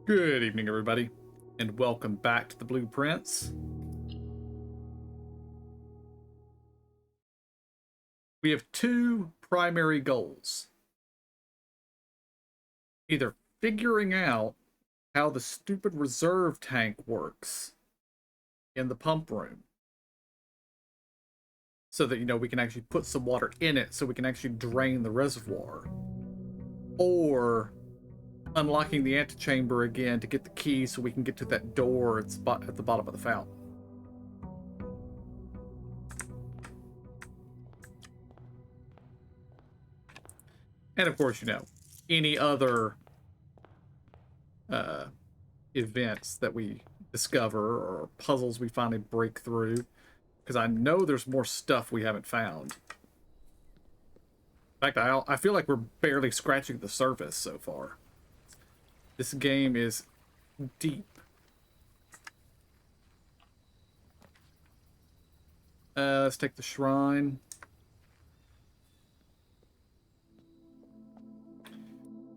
Good evening, everybody, and welcome back to the Blueprints. We have two primary goals. Either figuring out how the stupid reserve tank works in the pump room, so that, we can actually put some water in it so we can actually drain the reservoir. Or unlocking the antechamber again to get the key so we can get to that door at the bottom of the fountain. And of course, any other events that we discover or puzzles we finally break through. Because I know there's more stuff we haven't found. In fact, I feel like we're barely scratching the surface so far. This game is deep. Let's take the shrine.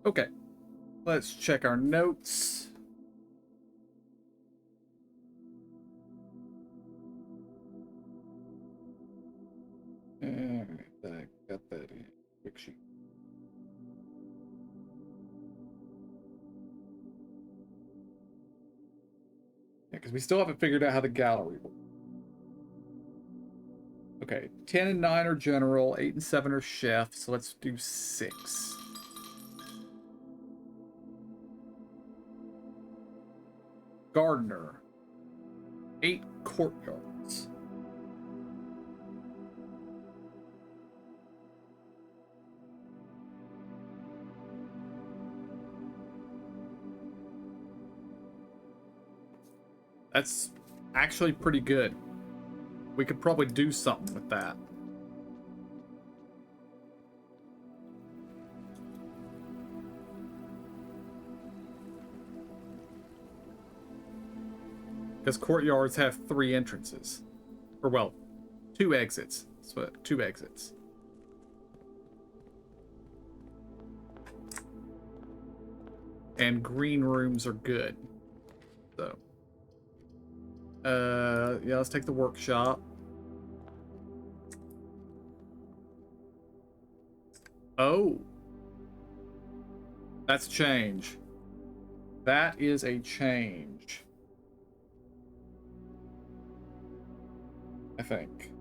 Okay. Let's check our notes. I got that in. Quick sheet. Yeah, because we still haven't figured out how the gallery works. Okay, 10 and 9 are general, 8 and 7 are chef, so let's do 6. Gardener. 8 courtyards. That's actually pretty good. We could probably do something with that. Because courtyards have 3 entrances. Or, well, 2 exits. So, 2 exits. And green rooms are good. So. Yeah, let's take the workshop. Oh. That's change. That is a change. I think.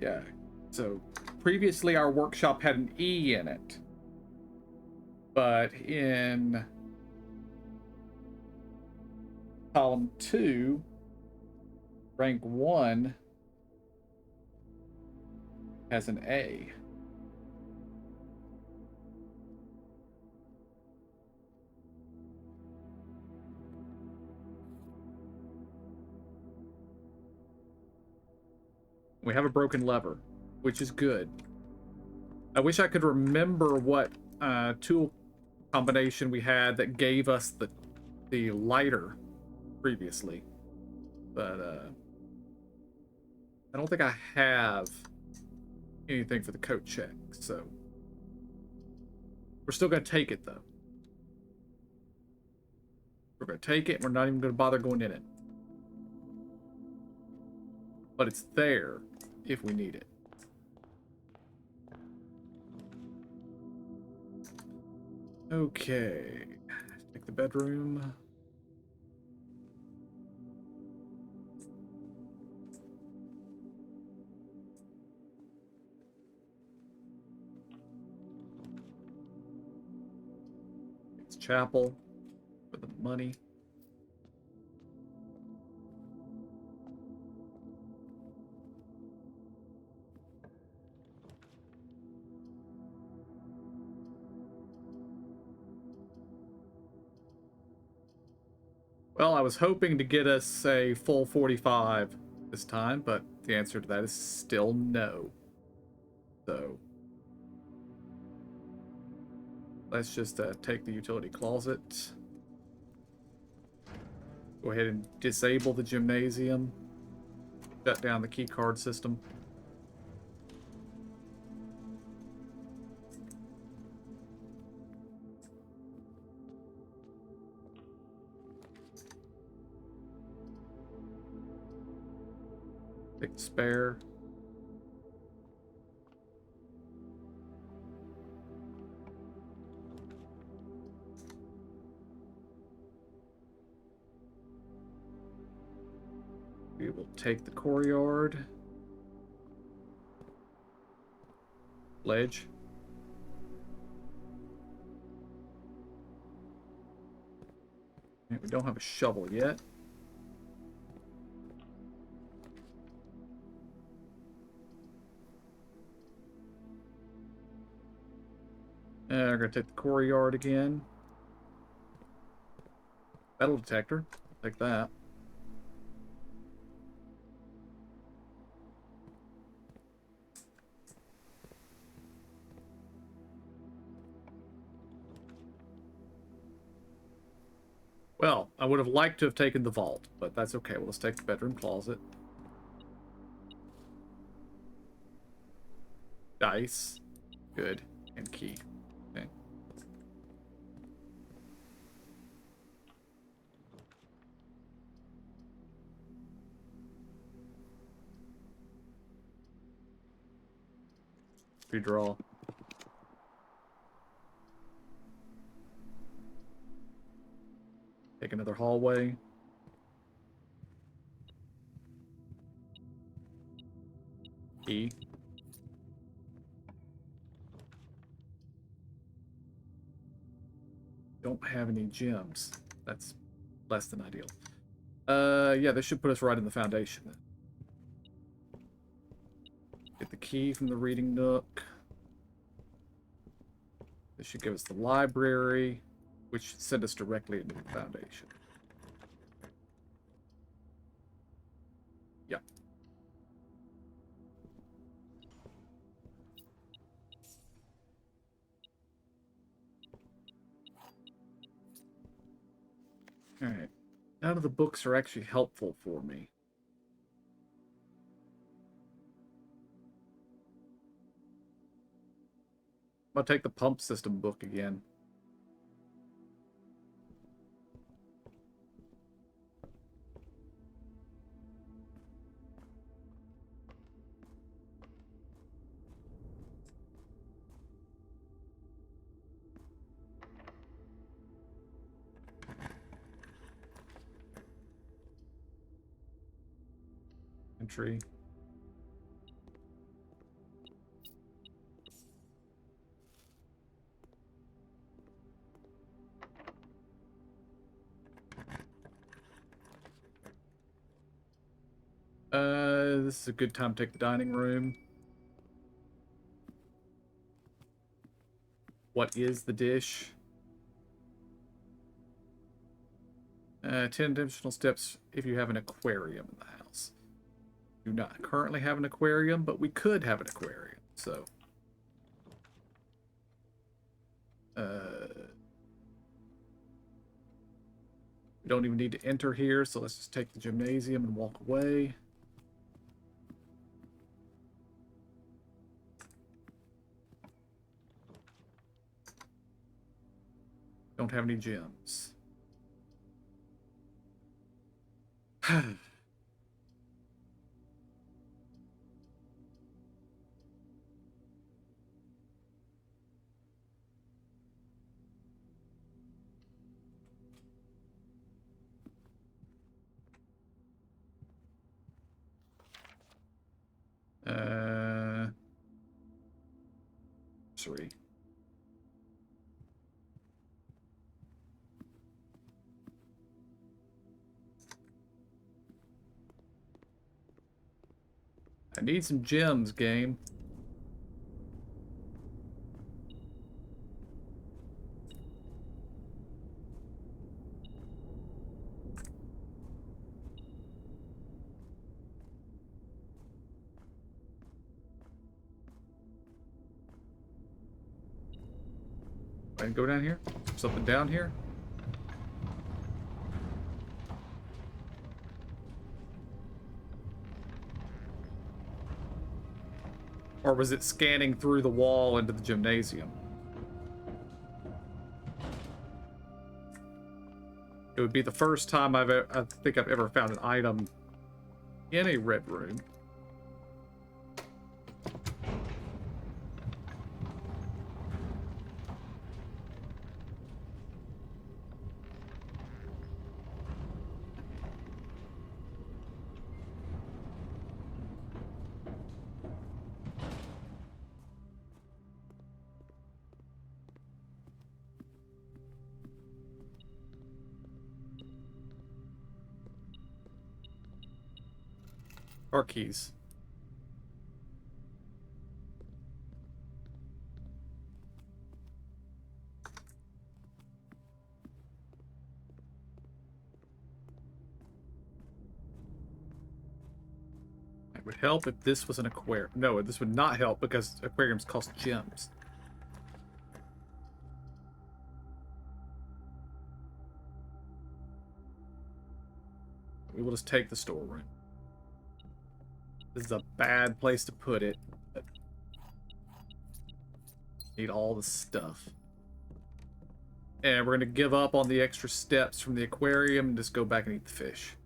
Yeah. So, previously our workshop had an E in it. But in column 2, rank 1 has an A. We have a broken lever, which is good. I wish I could remember what tool combination we had that gave us the lighter previously, but I don't think I have anything for the coat check, so we're still gonna take it though. We're gonna take it. We're not even gonna bother going in it, but it's there if we need it. Okay, take the bedroom. It's chapel for the money. Well, I was hoping to get us a full 45 this time, but the answer to that is still no. So let's just take the utility closet. Go ahead and disable the gymnasium. Shut down the key card system. Take the spare. We will take the courtyard. Ledge. We don't have a shovel yet. We're going to take the courtyard again. Metal detector. Take that. Well, I would have liked to have taken the vault, but that's okay. Well, let's take the bedroom closet. Dice. Good. And key. Okay. Redraw. Take another hallway. Key. Don't have any gems. That's less than ideal. Yeah, this should put us right in the foundation. Get the key from the reading nook. This should give us the library, which should send us directly into the foundation. Yep. Alright. None of the books are actually helpful for me. I'll take the pump system book again. Entry. This is a good time to take the dining room. What is the dish? 10 additional steps if you have an aquarium in the house. Do not currently have an aquarium, but we could have an aquarium, so. We don't even need to enter here, so let's just take the gymnasium and walk away. Don't have any gems. Sorry. I need some gems, game. I can go down here? Something down here? Or was it scanning through the wall into the gymnasium? It would be the first time I think I've ever found an item in a red room. Car keys. It would help if this was an aquarium. No, this would not help because aquariums cost gems. We will just take the storeroom. This is a bad place to put it. But need all the stuff. And we're going to give up on the extra steps from the aquarium and just go back and eat the fish.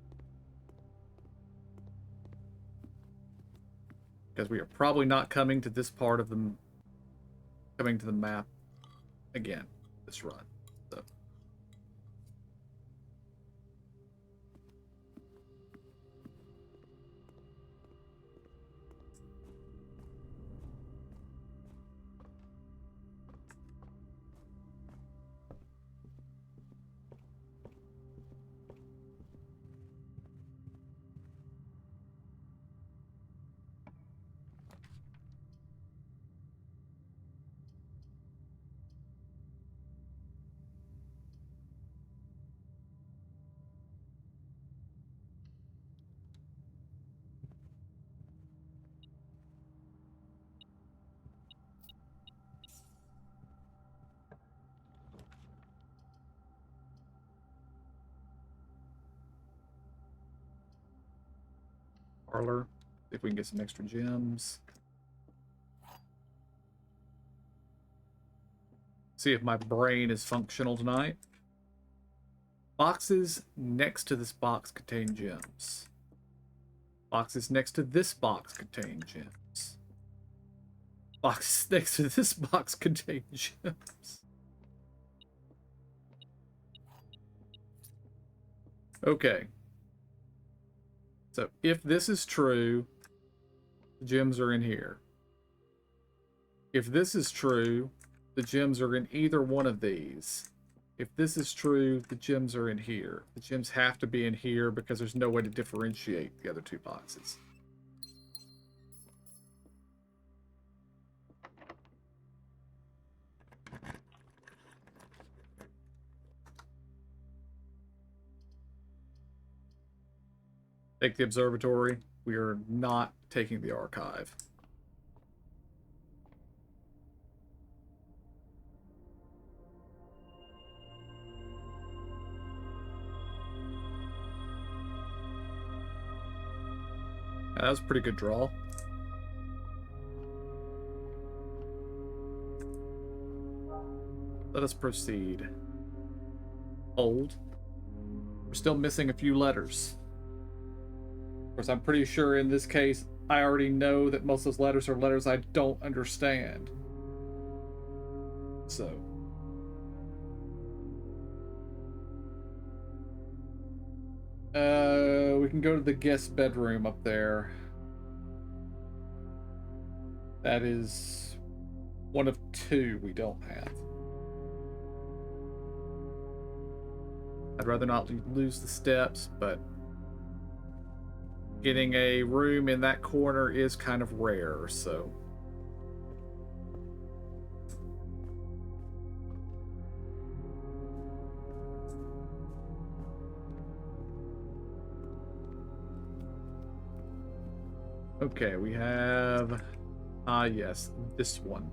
Because we are probably not coming to this part of the... coming to the map again this run. So. Parlor. See if we can get some extra gems. See if my brain is functional tonight. Boxes next to this box contain gems. Boxes next to this box contain gems. Boxes next to this box contain gems. Okay. So if this is true, the gems are in here. If this is true, the gems are in either one of these. If this is true, the gems are in here. The gems have to be in here because there's no way to differentiate the other two boxes. Take the observatory. We are not taking the archive. That was a pretty good draw. Let us proceed. Hold. We're still missing a few letters. Of course, I'm pretty sure in this case, I already know that most of those letters are letters I don't understand. So. We can go to the guest bedroom up there. That is one of two we don't have. I'd rather not lose the steps, but getting a room in that corner is kind of rare, so. Okay, we have, yes, this one.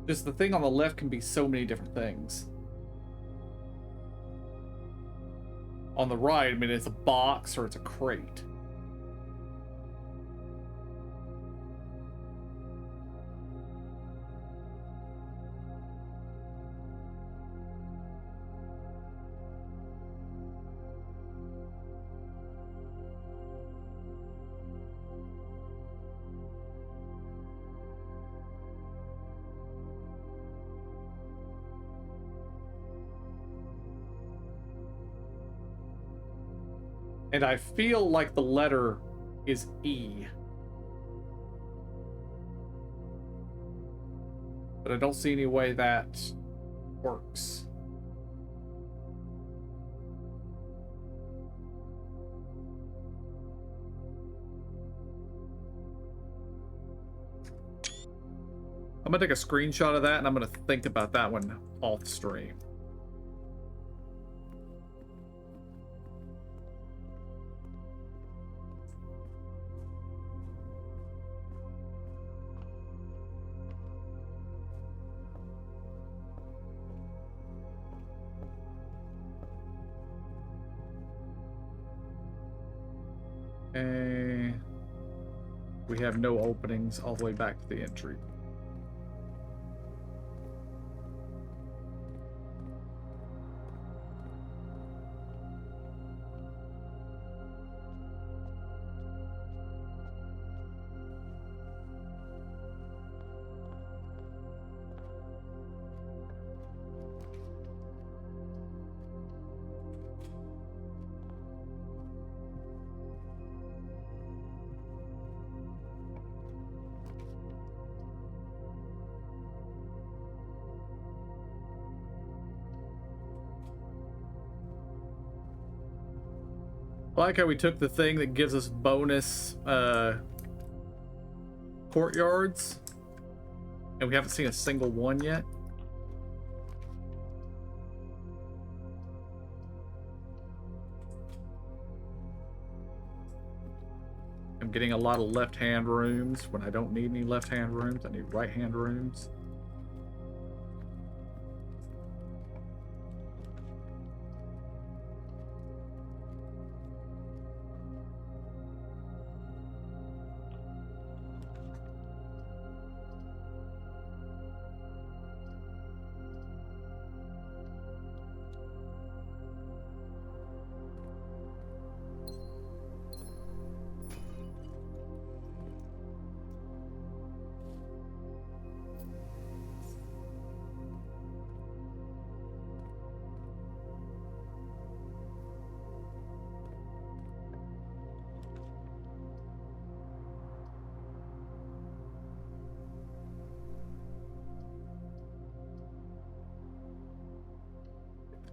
Just the thing on the left can be so many different things. On the right, I mean, it's a box or it's a crate. And I feel like the letter is E. But I don't see any way that works. I'm gonna take a screenshot of that and I'm gonna think about that one off stream. We have no openings all the way back to the entry. I like how we took the thing that gives us bonus courtyards, and we haven't seen a single one yet. I'm getting a lot of left-hand rooms when I don't need any left-hand rooms. I need right-hand rooms.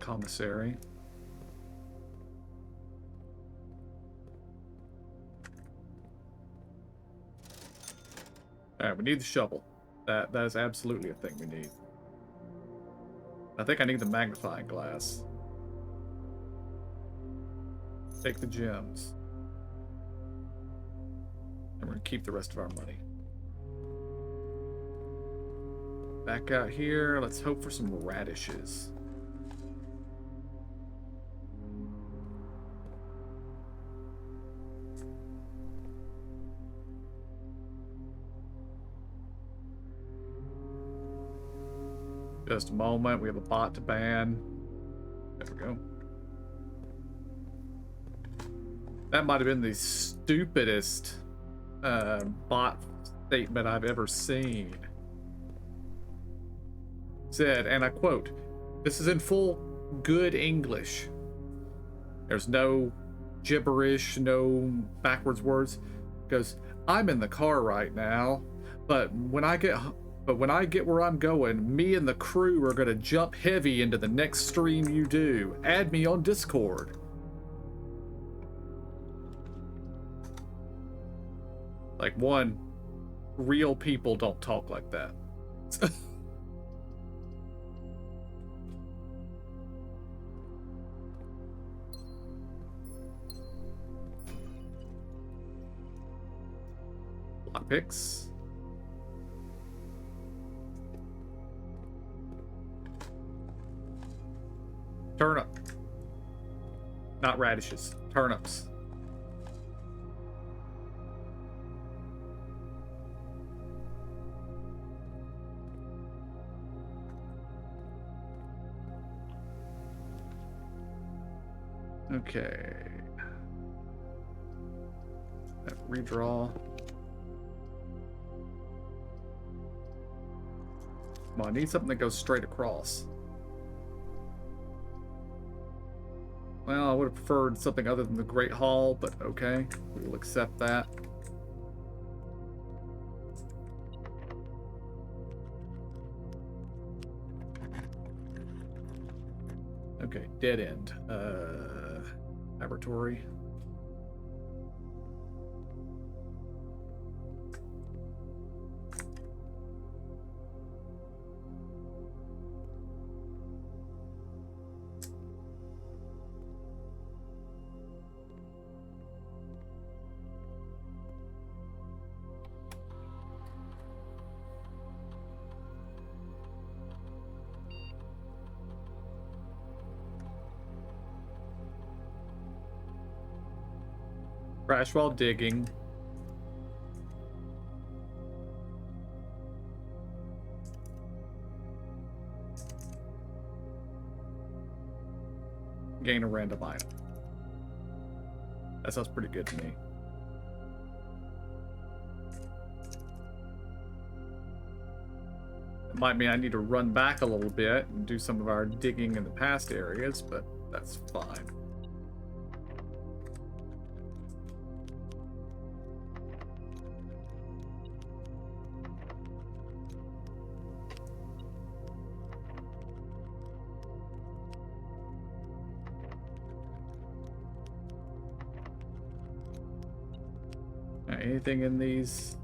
Commissary. All right, we need the shovel. That is absolutely a thing we need. I think I need the magnifying glass. Take the gems. And we're gonna keep the rest of our money. Back out here, let's hope for some radishes. Just a moment, we have a bot to ban. There we go. That might have been the stupidest bot statement I've ever seen. Said, and I quote, "This is in full good English. There's no gibberish, no backwards words." Goes, "I'm in the car right now, but when I get where I'm going, me and the crew are gonna jump heavy into the next stream you do. Add me on Discord." Like, one, real people don't talk like that. Lockpicks. Turnip. Not radishes. Turnips. Okay. That redraw. Come on, I need something that goes straight across. Well, I would have preferred something other than the Great Hall, but okay. We'll accept that. Okay, dead end. Laboratory. Crash while digging. Gain a random item. That sounds pretty good to me. It might mean I need to run back a little bit and do some of our digging in the past areas, but that's fine. Anything in these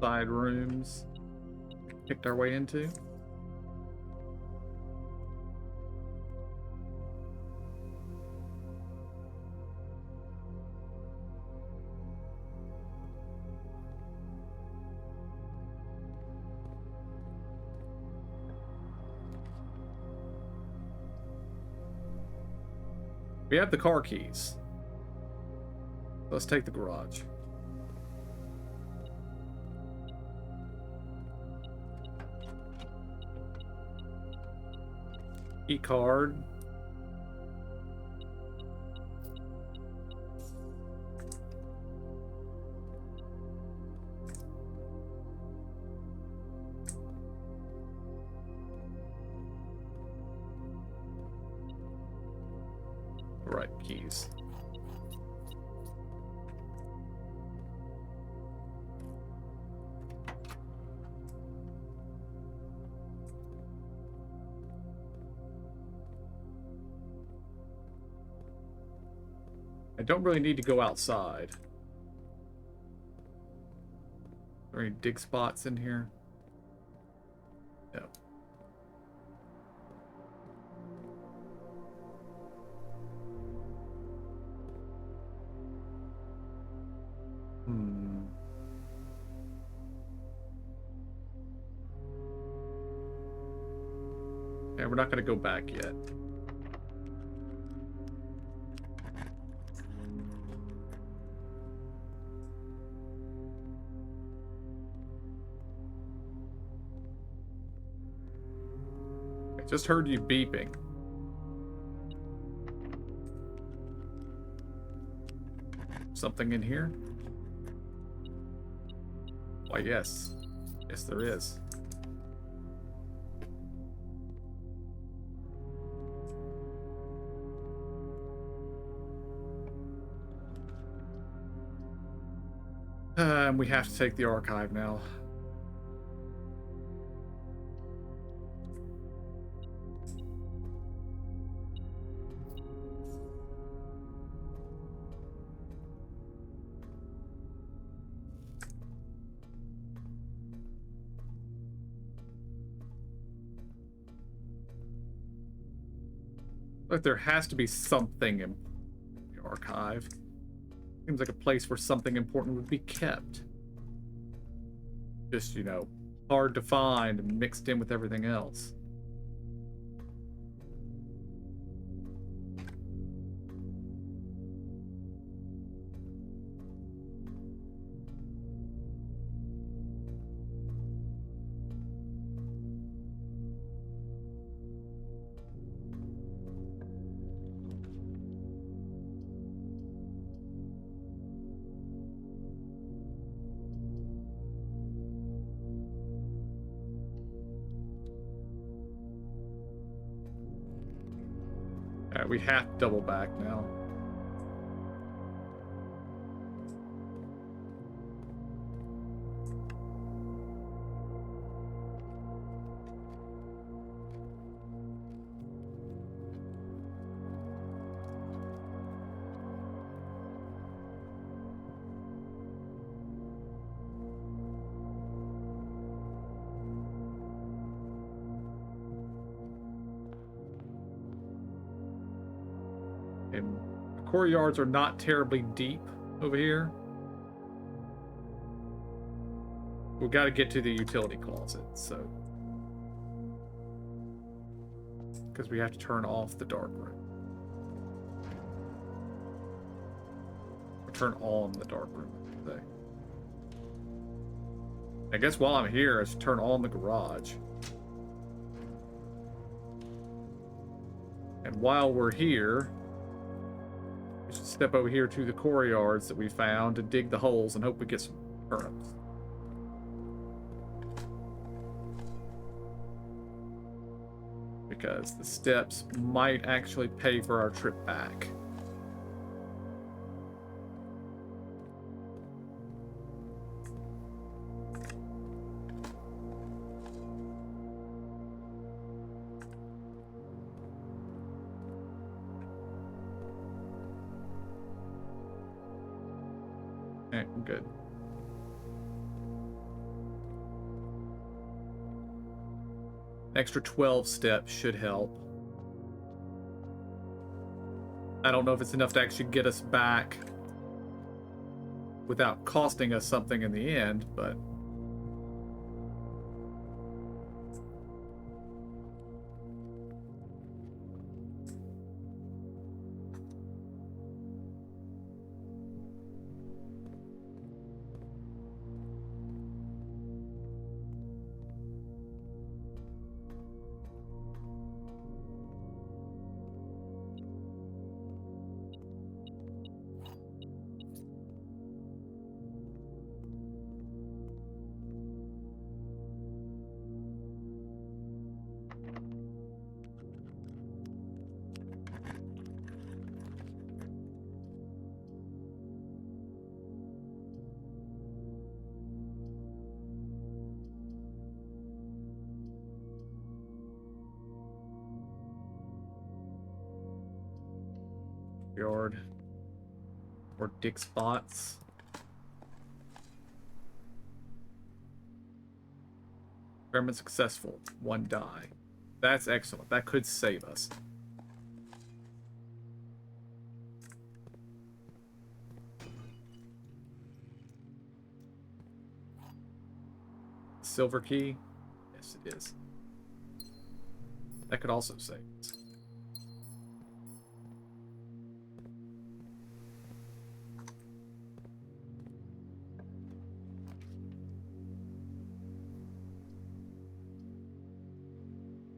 side rooms picked our way into? We have the car keys. Let's take the garage. E-card. Right, keys. I don't really need to go outside. Are there any dig spots in here? No. Okay, we're not going to go back yet. I just heard you beeping. Something in here? Why, yes. Yes, there is. And we have to take the archive now. Look, there has to be something in the archive. Seems like a place where something important would be kept. Just, you know, hard to find and mixed in with everything else. We have to double back now. And the courtyards are not terribly deep over here. We've got to get to the utility closet, so. Because we have to turn off the dark room. Or turn on the dark room, I say. I guess while I'm here, I should turn on the garage. And while we're here, we should step over here to the courtyards that we found to dig the holes and hope we get some turnips. Because the steps might actually pay for our trip back. Okay, good. Extra 12 steps should help. I don't know if it's enough to actually get us back without costing us something in the end, but... Yard. Or dig spots. Experiment successful. 1 die. That's excellent. That could save us. Silver key? Yes, it is. That could also save us.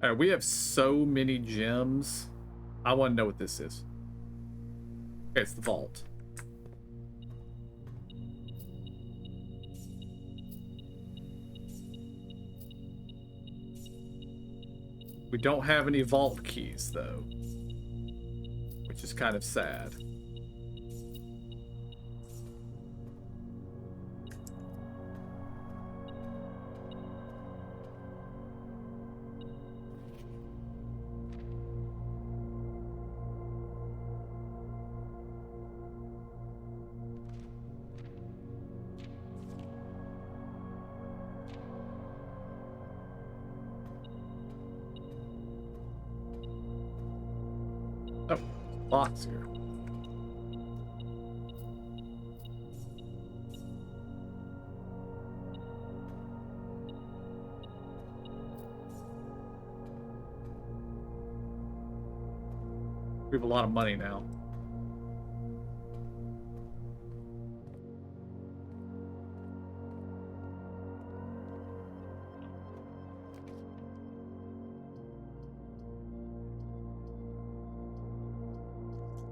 Alright, we have so many gems. I want to know what this is. Okay, it's the vault. We don't have any vault keys, though. Which is kind of sad. Oh, lots here. We have a lot of money now.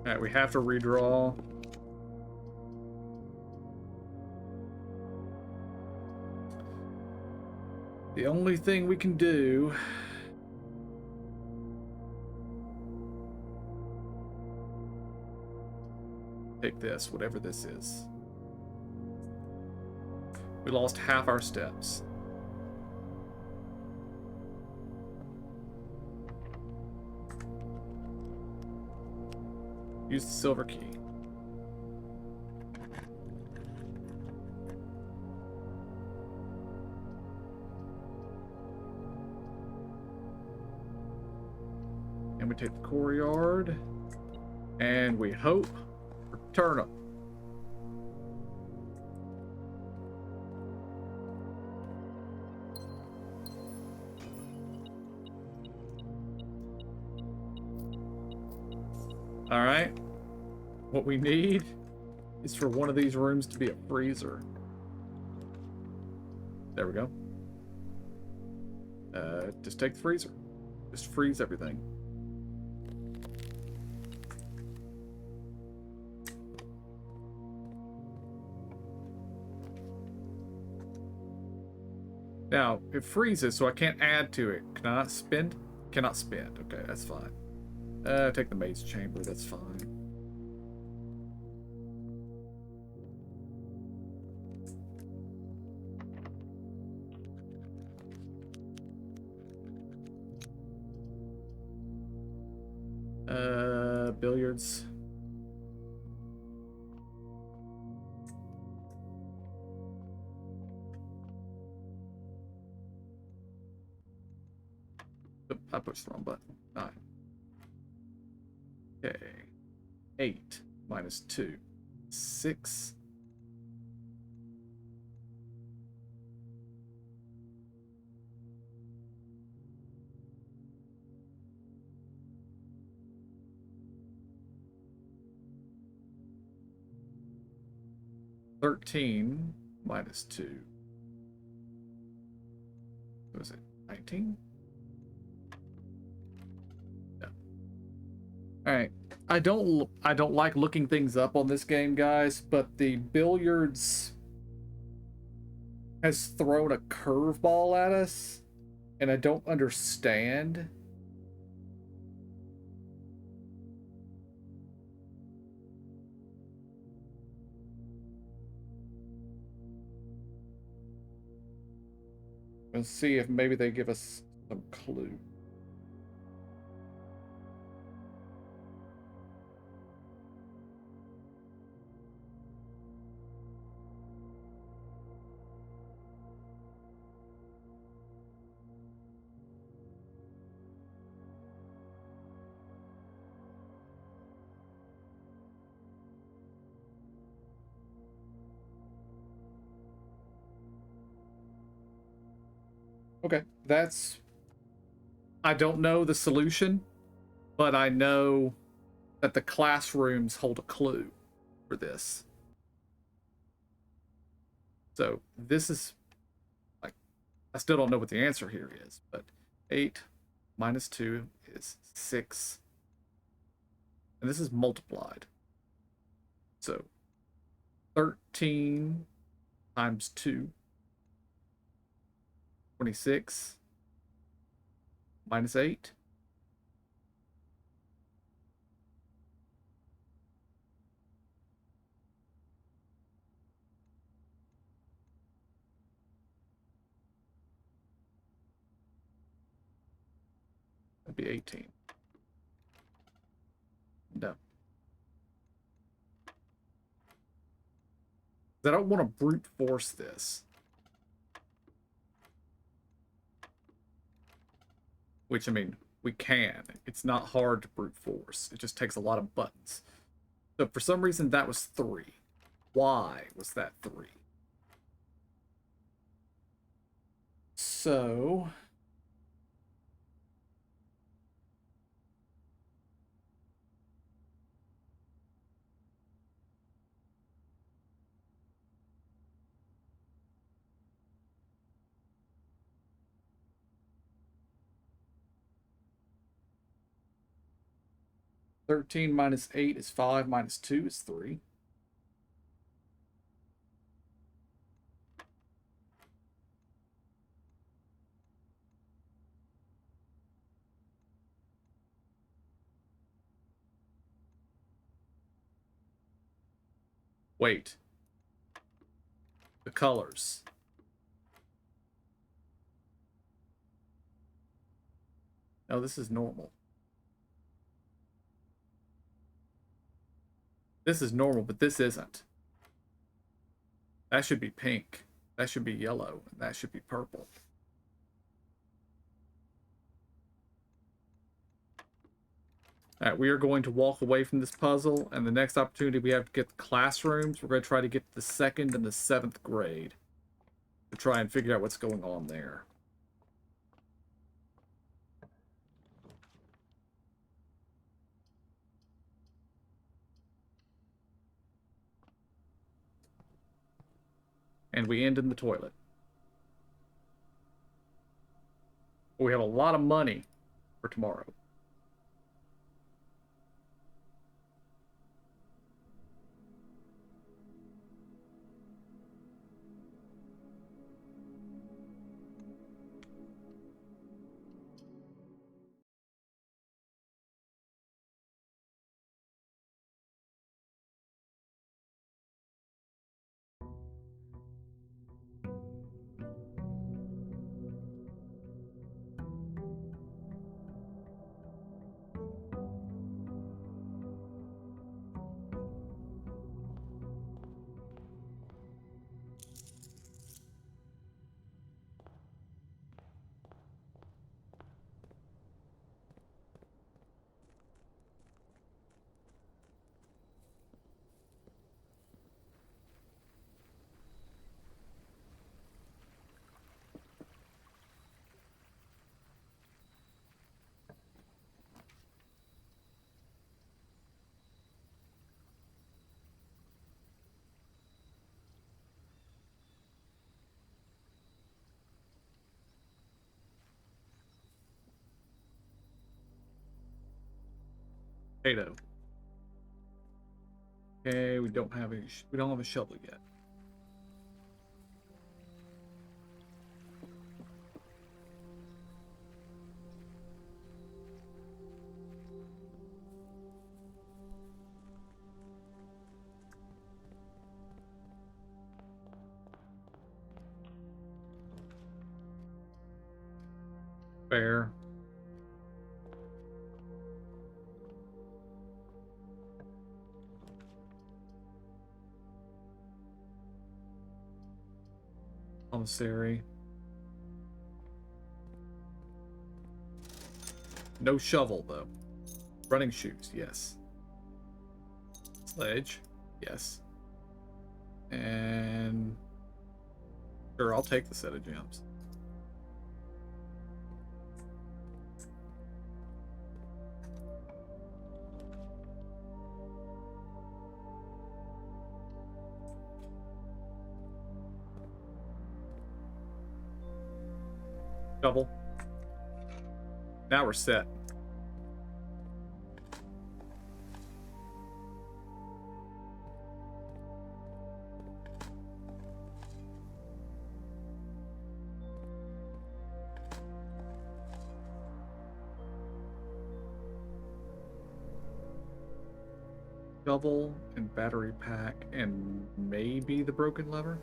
Alright, we have to redraw. The only thing we can do take this, whatever this is. We lost half our steps. Use the silver key. And we take the courtyard. And we hope for turnip. All right. What we need is for one of these rooms to be a freezer. There we go. Just take the freezer. Just freeze everything. Now, it freezes, so I can't add to it. Can I not spend? Cannot spend. Okay, that's fine. Take the maid's chamber, that's fine. Billiards. Oop, I pushed the wrong button. 9. Okay. 8 minus 2. 6. $13 minus 2. What was it? 19? No. Alright. I don't like looking things up on this game, guys, but the billiards has thrown a curveball at us, and I don't understand. Let's see if maybe they give us some clue. Okay, I don't know the solution, but I know that the classrooms hold a clue for this. So this is, like, I still don't know what the answer here is, but 8 minus 2 is 6. And this is multiplied. So 13 times 2. 26 minus 8. That'd be 18. No. I don't want to brute force this. Which, I mean, we can. It's not hard to brute force. It just takes a lot of buttons. So for some reason, that was 3. Why was that 3? So... $13 minus 8 is 5, minus 2 is 3. Wait. The colors. No, this is normal. This is normal, but this isn't. That should be pink. That should be yellow. And that should be purple. All right, we are going to walk away from this puzzle, and the next opportunity we have to get the classrooms. We're going to try to get the 2nd and the 7th grade to try and figure out what's going on there. And we end in the toilet. We have a lot of money for tomorrow. Potato. Okay, we don't have a shovel yet. Fair. Commissary. No shovel, though. Running shoes, yes. Sledge, yes. And... sure, I'll take the set of gems. Shovel. Now we're set. Shovel and battery pack and maybe the broken lever?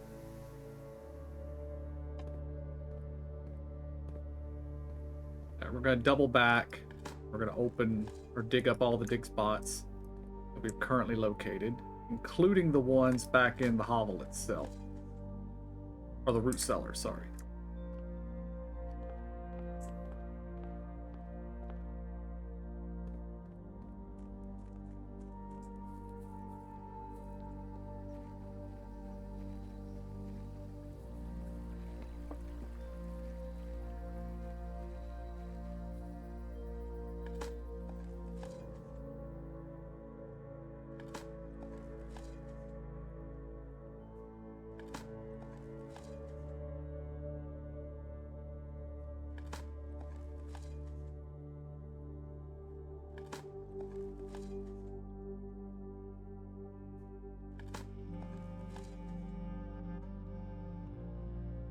Alright, we're gonna double back. We're gonna open or dig up all the dig spots that we've currently located, including the ones back in the hovel itself. Or the root cellar, sorry.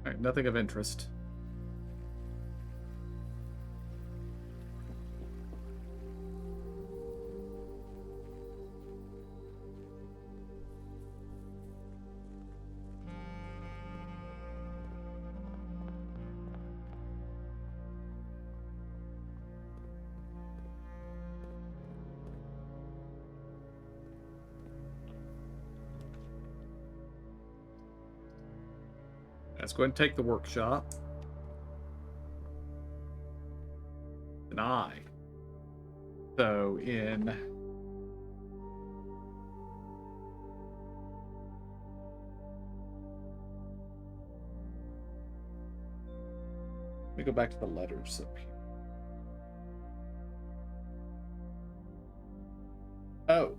Alright, nothing of interest. Let's go ahead and take the workshop. Deny. So in... Let me go back to the letters up here. Oh.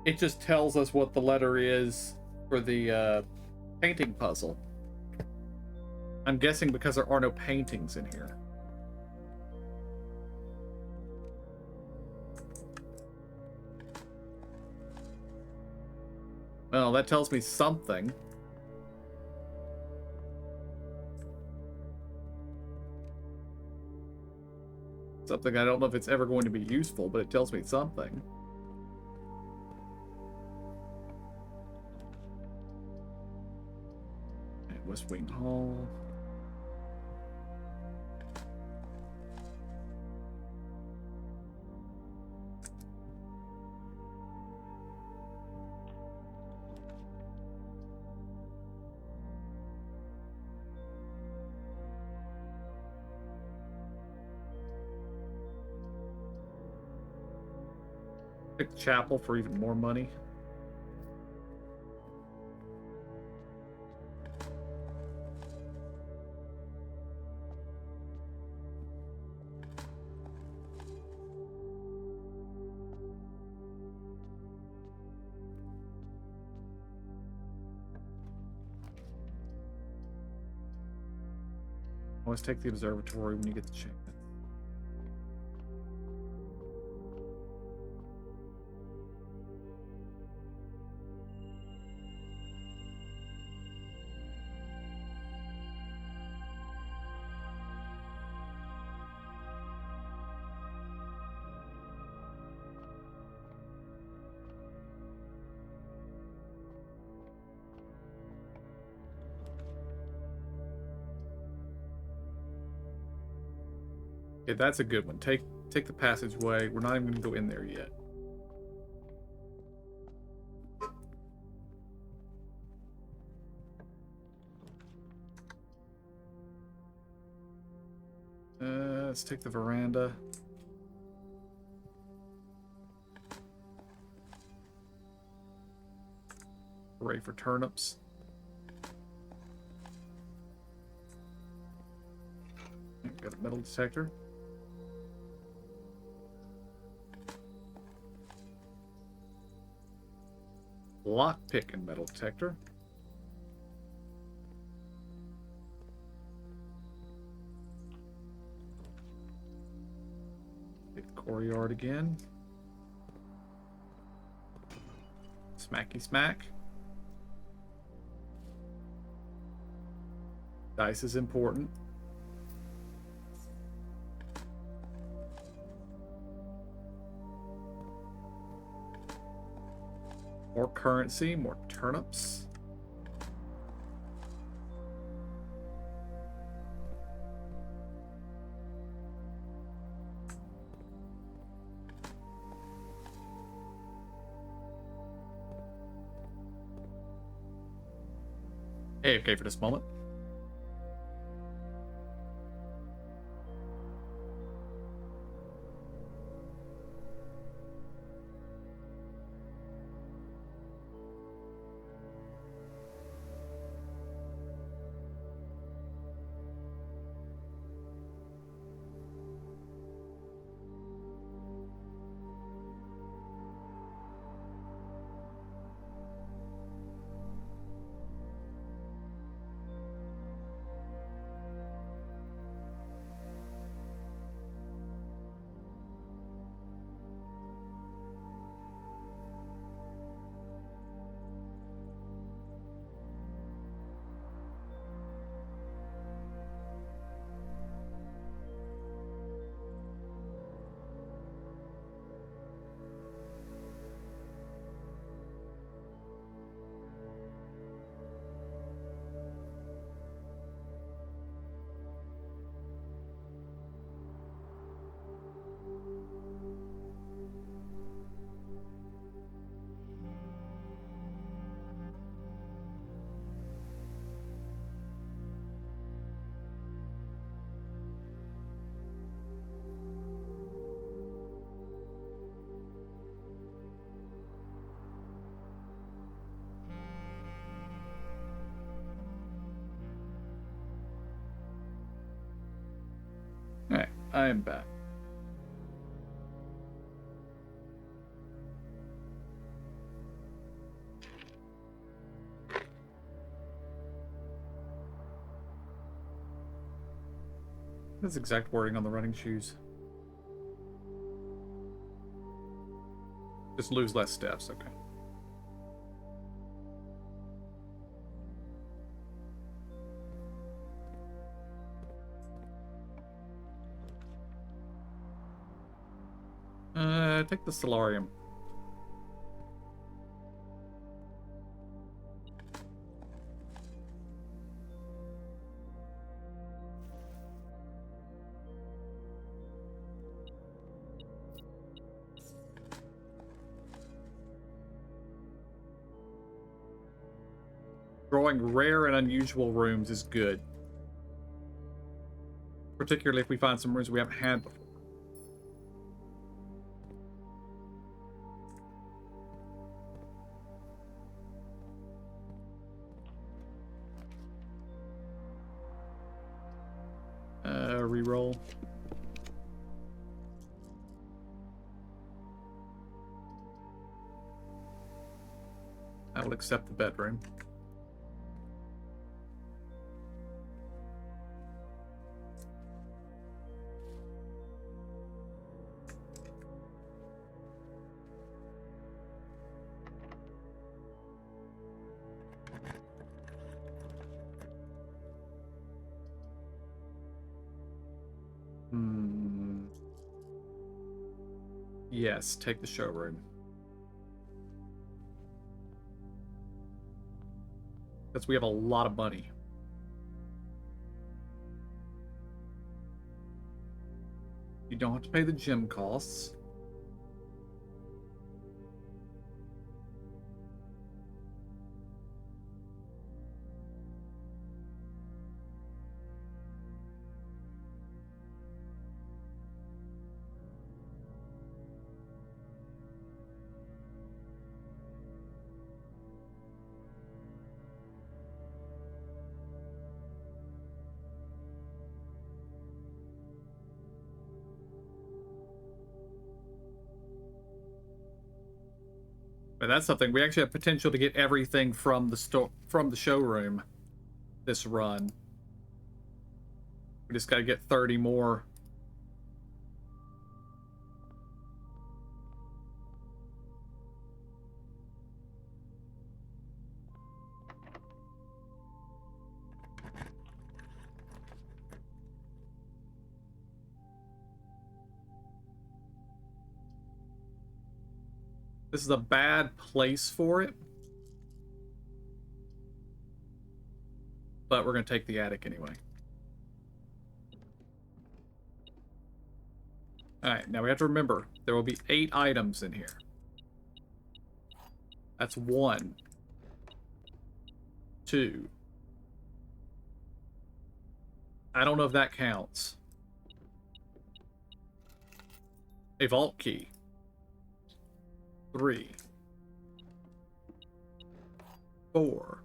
It just tells us what the letter is for the painting puzzle. I'm guessing because there are no paintings in here. Well, that tells me something. Something I don't know if it's ever going to be useful, but it tells me something. West Wing Hall. Pick the chapel for even more money. Always take the observatory when you get the chance. Okay, that's a good one. Take the passageway. We're not even going to go in there yet. Let's take the veranda. Hooray for turnips. Got a metal detector. Lockpick and metal detector. Take the courtyard again. Smacky smack. Dice is important. More currency, more turnips. AFK for this moment. I'm back. That's exact wording on the running shoes. Just lose less steps, okay. Take the Solarium. Drawing rare and unusual rooms is good. Particularly if we find some rooms we haven't had before. Reroll. I will accept the bedroom. Yes, take the showroom. Because we have a lot of money. You don't have to pay the gym costs. But that's something. We actually have potential to get everything from the showroom this run. We just got to get 30 more. This is a bad place for it. But we're going to take the attic anyway. Alright, now we have to remember, there will be 8 items in here. That's 1. 2. I don't know if that counts. A vault key. 3. 4.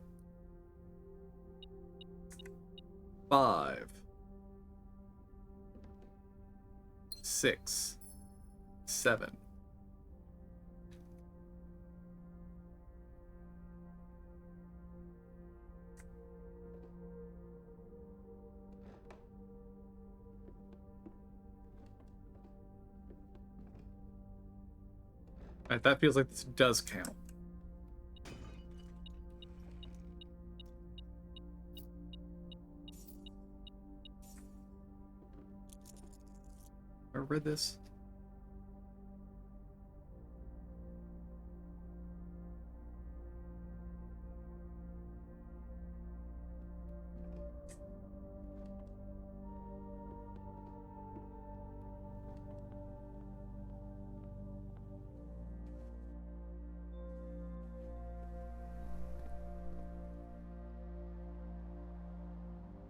5. 6. 7. Alright, that feels like this does count. I read this.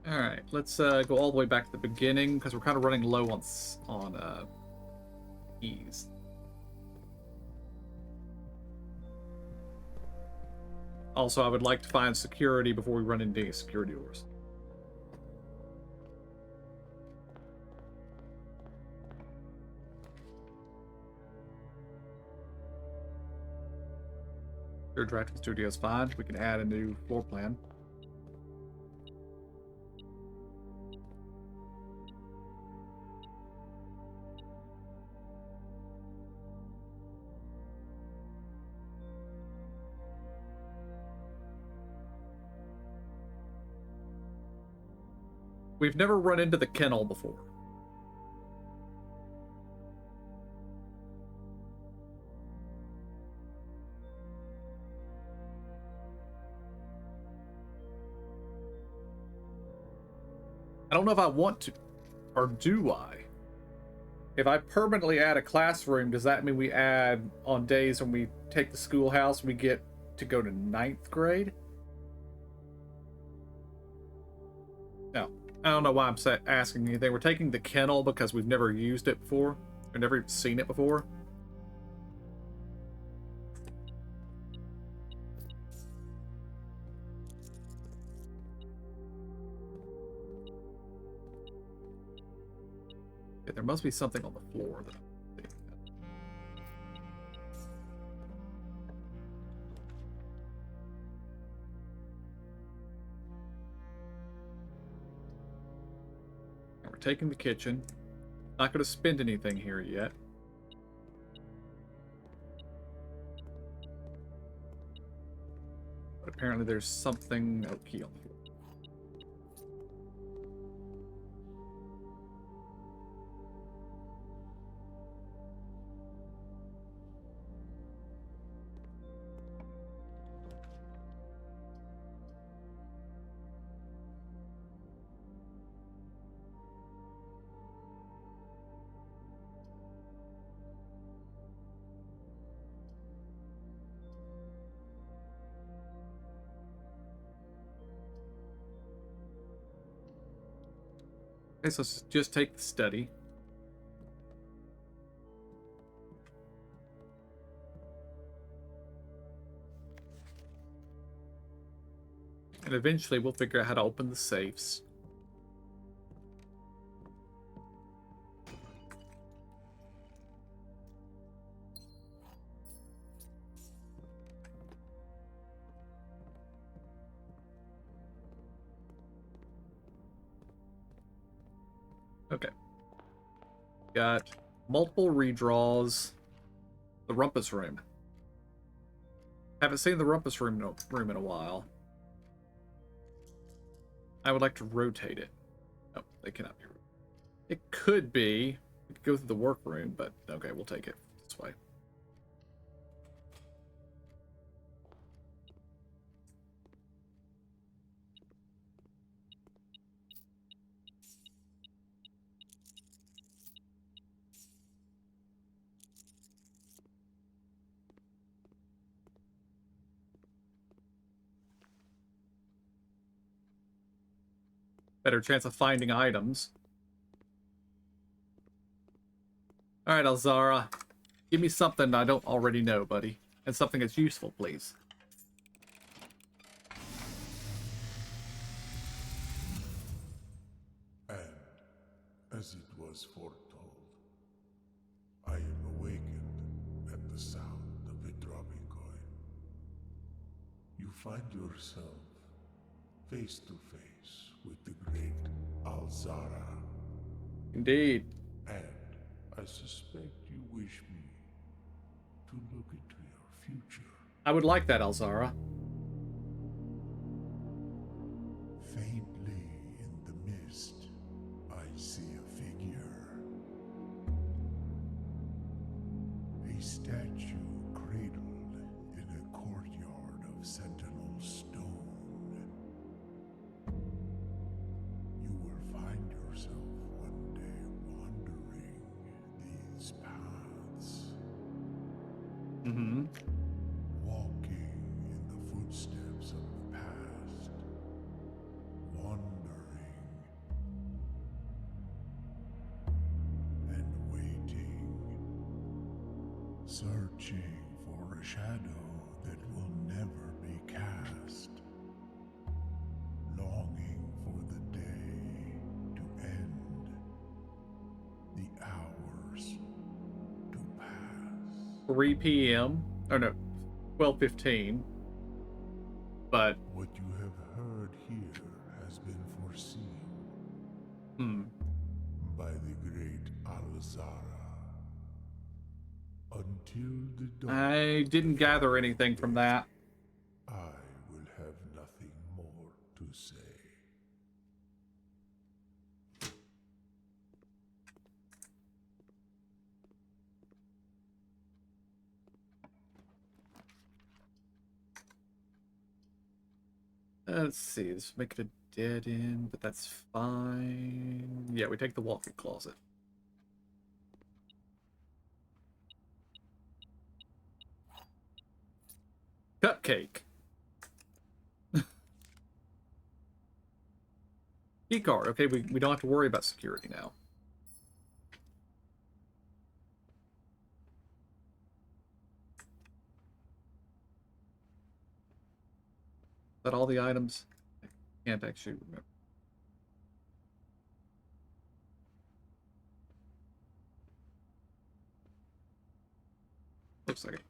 Alright, let's go all the way back to the beginning, because we're kind of running low on keys. Also, I would like to find security before we run into any security doors. Your drafting studio is fine. We can add a new floor plan. We've never run into the kennel before. I don't know if I want to, or do I? If I permanently add a classroom, does that mean we add on days when we take the schoolhouse, we get to go to 9th grade? No, I don't know why I'm asking anything. We're taking the kennel because we've never used it before. We've never seen it before. Okay, there must be something on the floor that I'm thinking of. And we're taking the kitchen. Not going to spend anything here yet. But apparently there's something... Oh, key on the floor. Okay, so let's just take the study. And eventually we'll figure out how to open the safes. Okay. Got multiple redraws. The rumpus room. Haven't seen the rumpus room in a while. I would like to rotate it. Oh, they cannot be. It could be. We could go through the workroom, but okay, we'll take it this way. Better chance of finding items. Alright, Alzara. Give me something I don't already know, buddy. And something that's useful, please. And, as it was foretold, I am awakened at the sound of a dropping coin. You find yourself face to face with the great Alzara. Indeed. And I suspect you wish me to look into your future. I would like that, Alzara. Faintly in the mist, I see a figure. A statue cradled in a courtyard of sentinel stone. You will find yourself one day wandering these paths. Mm-hmm. Walking in the footsteps of the past, wandering and waiting, searching for a shadow that will never be cast, longing for the day to end, the hours to pass. 3 p.m. Oh, no. 12:15, but What you have heard here has been foreseen hmm, by the great Alzara. Until the dawn I of didn't the gather following anything from day, that. I will have nothing more to say. Let's see, let's make it a dead end, but that's fine. Yeah, we take the walk-in closet. Cupcake. Key card. Okay, we don't have to worry about security now. Is that all the items? I can't actually remember. Looks like it.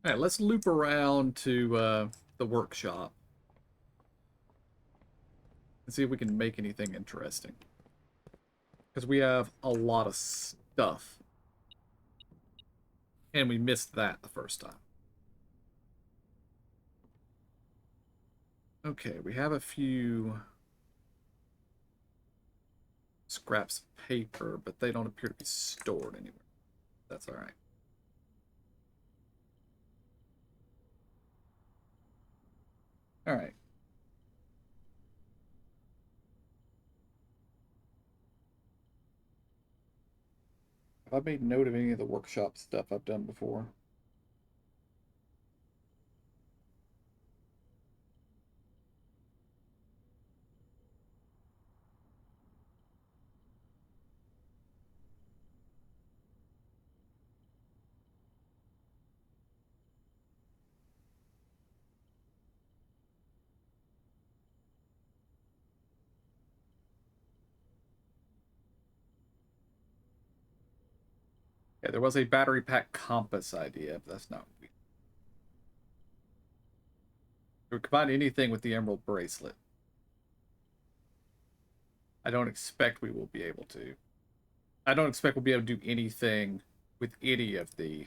All right, let's loop around to the workshop and see if we can make anything interesting. Because we have a lot of stuff. And we missed that the first time. Okay, we have a few scraps of paper, but they don't appear to be stored anywhere. That's all right. All right. Have I made note of any of the workshop stuff I've done before? Yeah, there was a battery pack compass idea, but that's not. We combine anything with the emerald bracelet. I don't expect we will be able to. I don't expect we'll be able to do anything with any of the.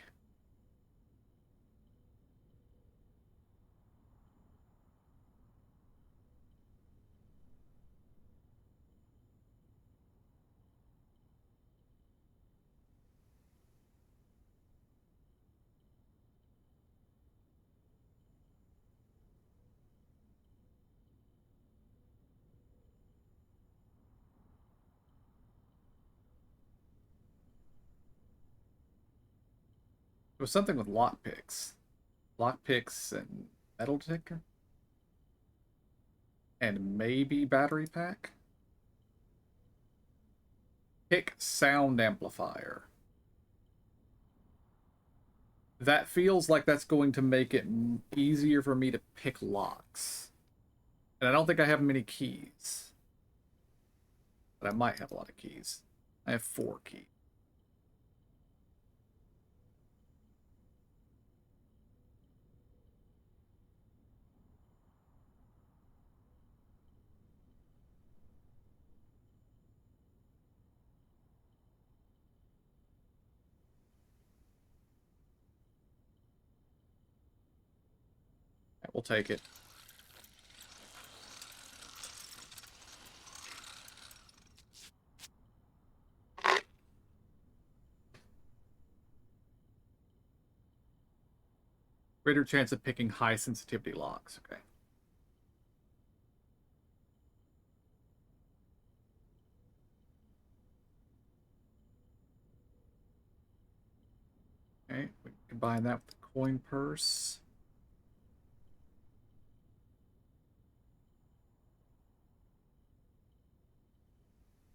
It was something with lockpicks and metal detector, and maybe battery pack. Pick sound amplifier. That feels like that's going to make it easier for me to pick locks. And I don't think I have many keys. But I might have a lot of keys. I have 4 keys. Right, we'll take it. Greater chance of picking high sensitivity locks. Okay. Okay, we can combine that with the coin purse.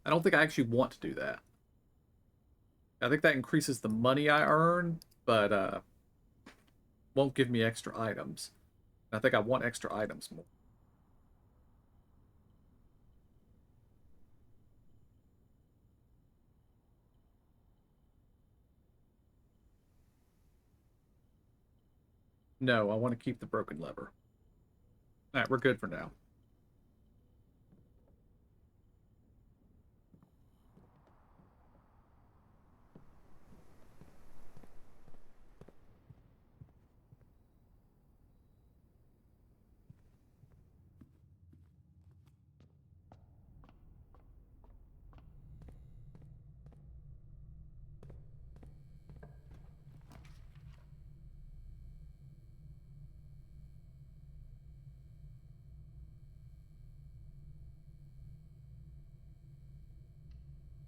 I don't think I actually want to do that. I think that increases the money I earn, but won't give me extra items. I think I want extra items more. No, I want to keep the broken lever. All right, we're good for now.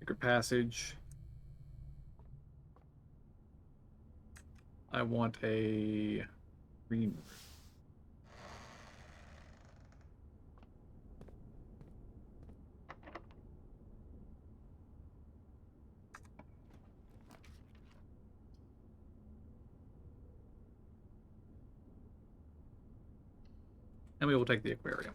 Secret passage. I want a green. And we will take the aquarium.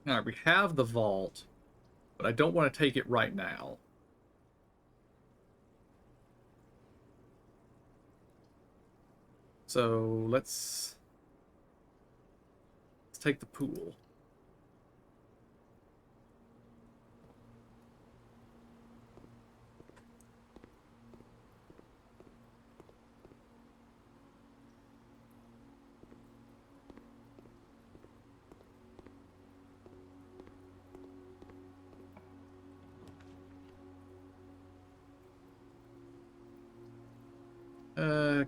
All right, we have the vault, but I don't want to take it right now. So let's take the pool.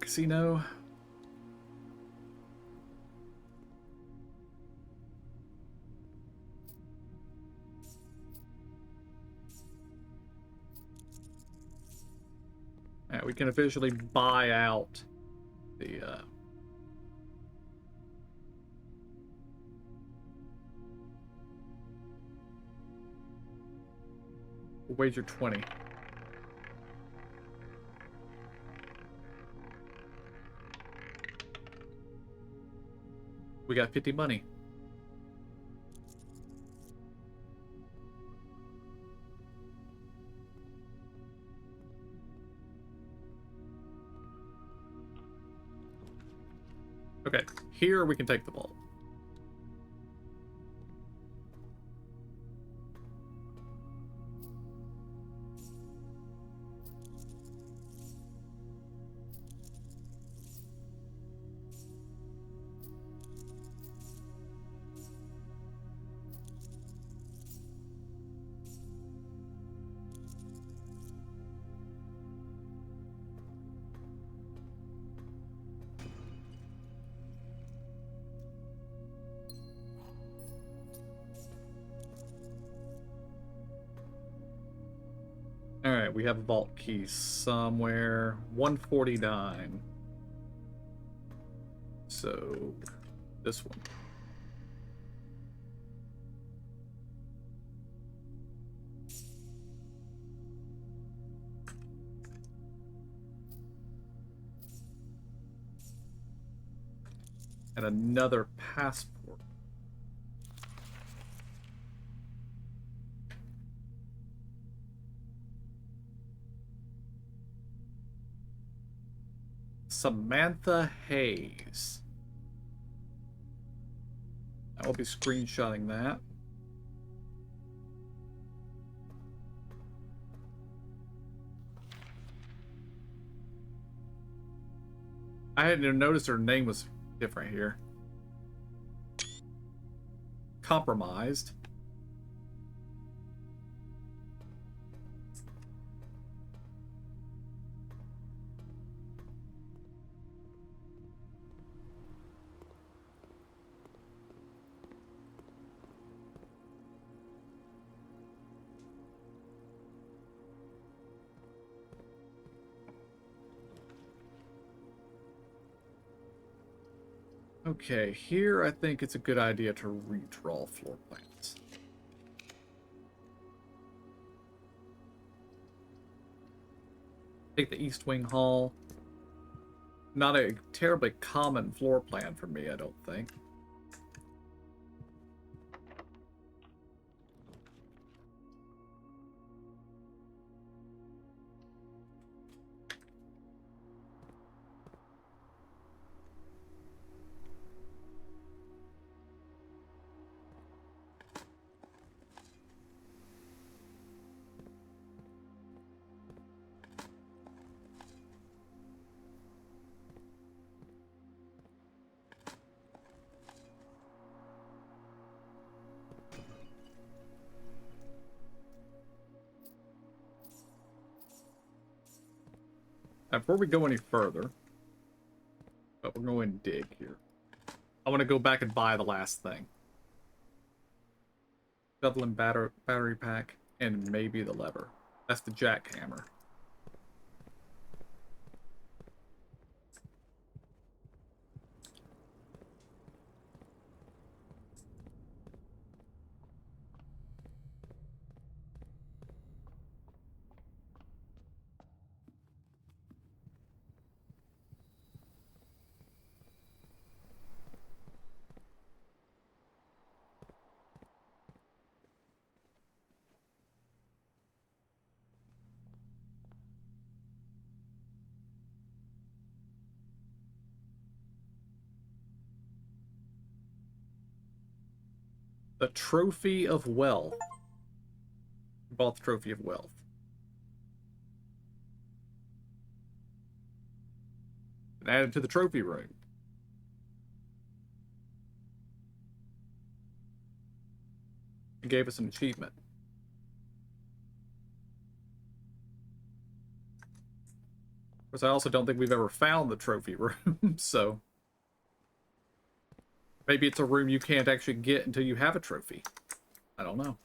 Casino. All right, we can officially buy out the wager 20. We got 50 money. Okay, here we can take the vault. All right, we have a vault key somewhere. 149. So, this one. And another passport. Samantha Hayes. I will be screenshotting that. I hadn't even noticed her name was different here. Compromised. Okay, here I think it's a good idea to redraw floor plans. Take the East Wing Hall. Not a terribly common floor plan for me, I don't think. Now, before we go any further, but we're going to dig here. I want to go back and buy the last thing. Dublin battery pack, and maybe the lever. That's the jackhammer. The Trophy of Wealth. We bought the Trophy of Wealth. And added to the trophy room. It gave us an achievement. Of course, I also don't think we've ever found the trophy room, so maybe it's a room you can't actually get until you have a trophy. I don't know.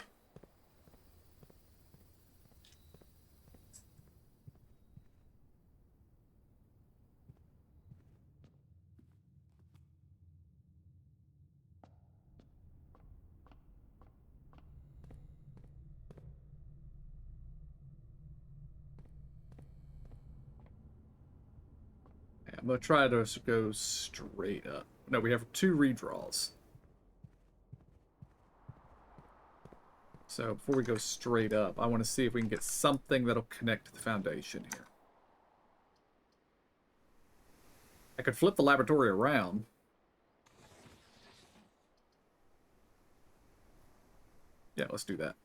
Yeah, I'm going to try to go straight up. No, we have 2 redraws. So before we go straight up, I want to see if we can get something that'll connect to the foundation here. I could flip the laboratory around. Yeah, let's do that.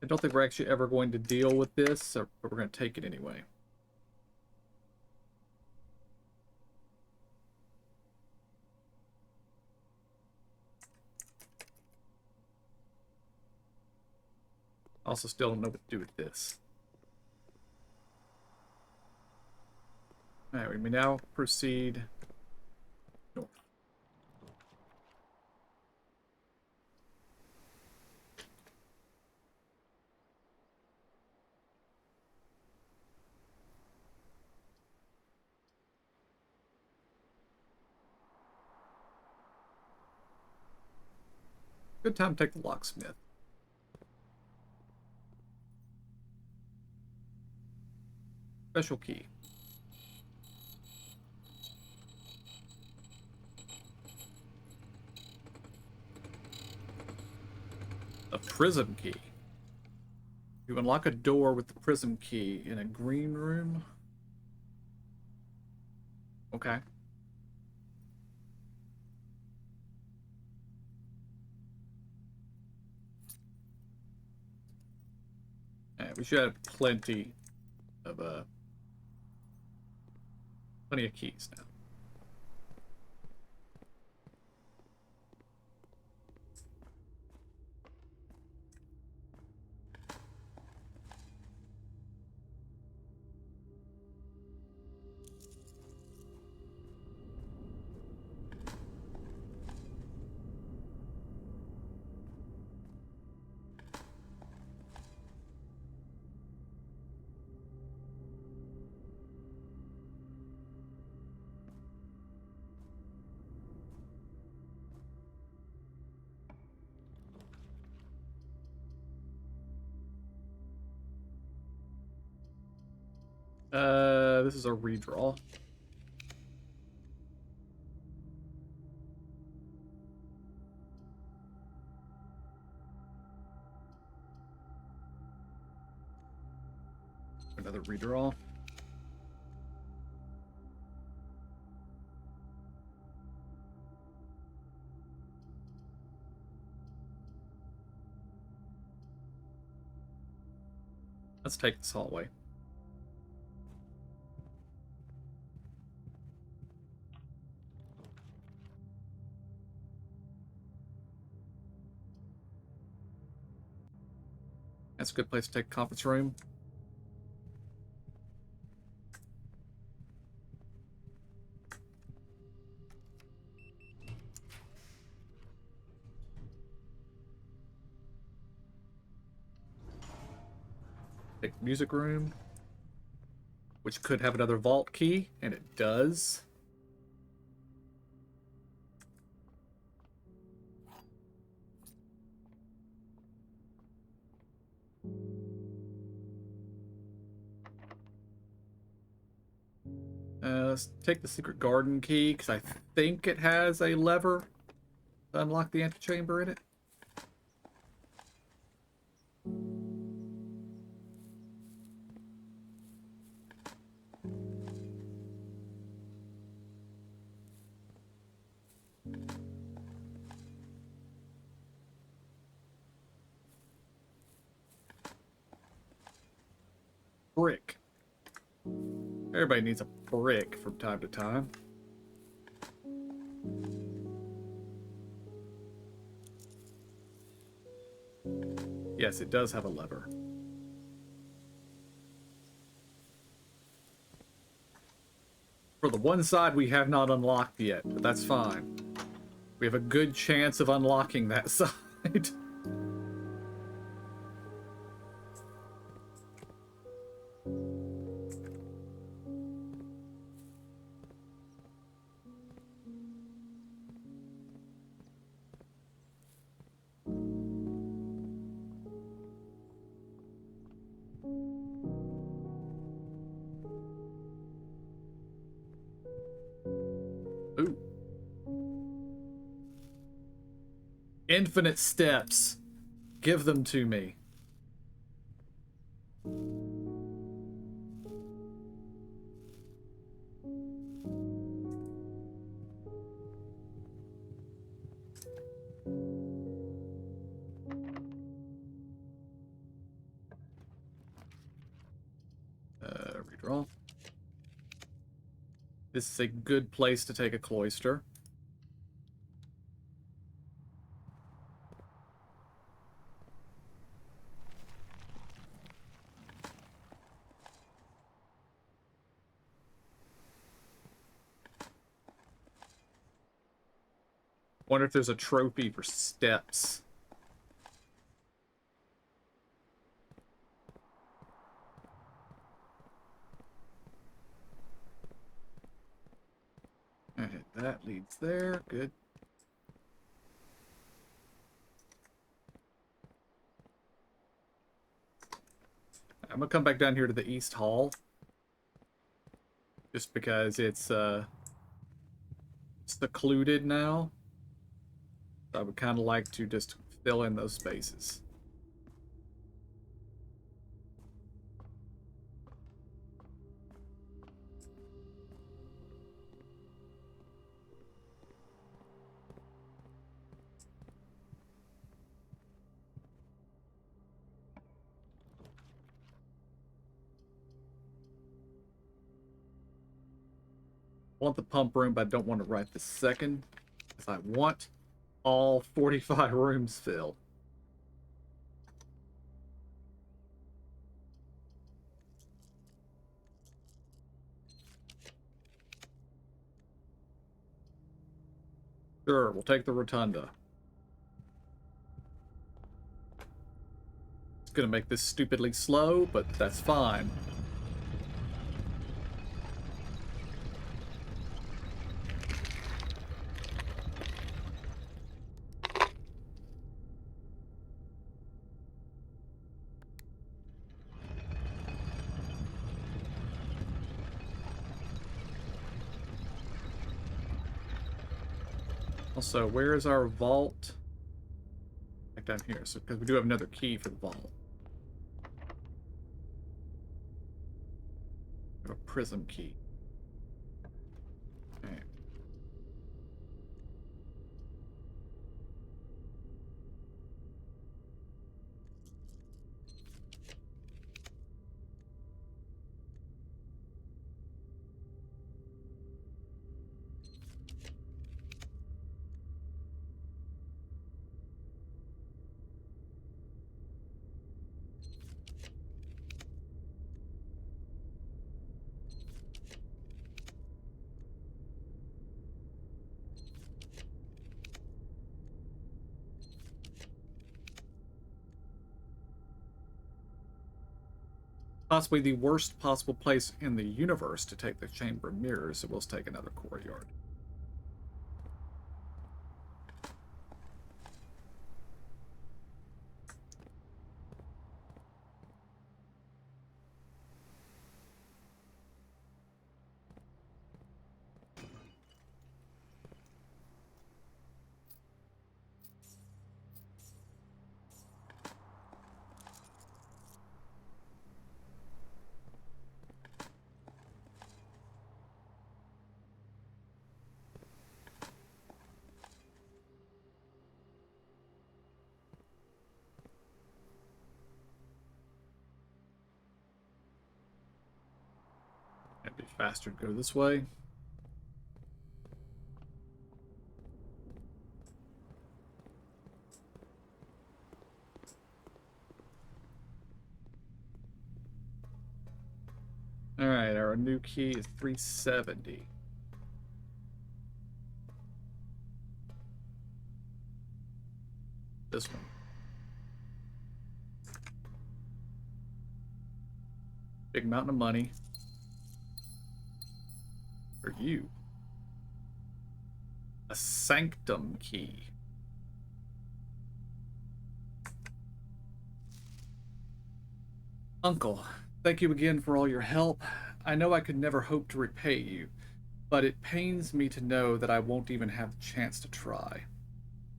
I don't think we're actually ever going to deal with this, but we're going to take it anyway. Also, still don't know what to do with this. Alright, we may now proceed north. Good time to take the locksmith. Special key. A prism key. You unlock a door with the prism key in a green room. Okay. Alright, we should have plenty of Plenty of keys now. This is a redraw. Another redraw. Let's take this hallway. That's a good place to take a conference room. Take the music room, which could have another vault key, and it does. Let's take the secret garden key, because I think it has a lever to unlock the antechamber in it. Brick. Everybody needs a brick from time to time. Yes, it does have a lever. For the one side we have not unlocked yet, but that's fine. We have a good chance of unlocking that side. Ooh. Infinite steps. Give them to me. Redraw. This is a good place to take a cloister. Wonder if there's a trophy for steps. Okay, that leads there. Good. I'm gonna come back down here to the East Hall. Just because it's secluded now. I would kind of like to just fill in those spaces. want the pump room, but I don't want it right this second, because I want all 45 rooms filled. Sure, we'll take the rotunda. It's gonna make this stupidly slow, but that's fine. Also, where is our vault? Back down here, so because we do have another key for the vault. We have a prism key. Okay. Possibly the worst possible place in the universe to take the Chamber of Mirrors, so we'll take another courtyard. It'd be faster to go this way. Alright, our new key is 370. This one. Big mountain of money. For you. A sanctum key. Uncle, thank you again for all your help. I know I could never hope to repay you, but it pains me to know that I won't even have the chance to try.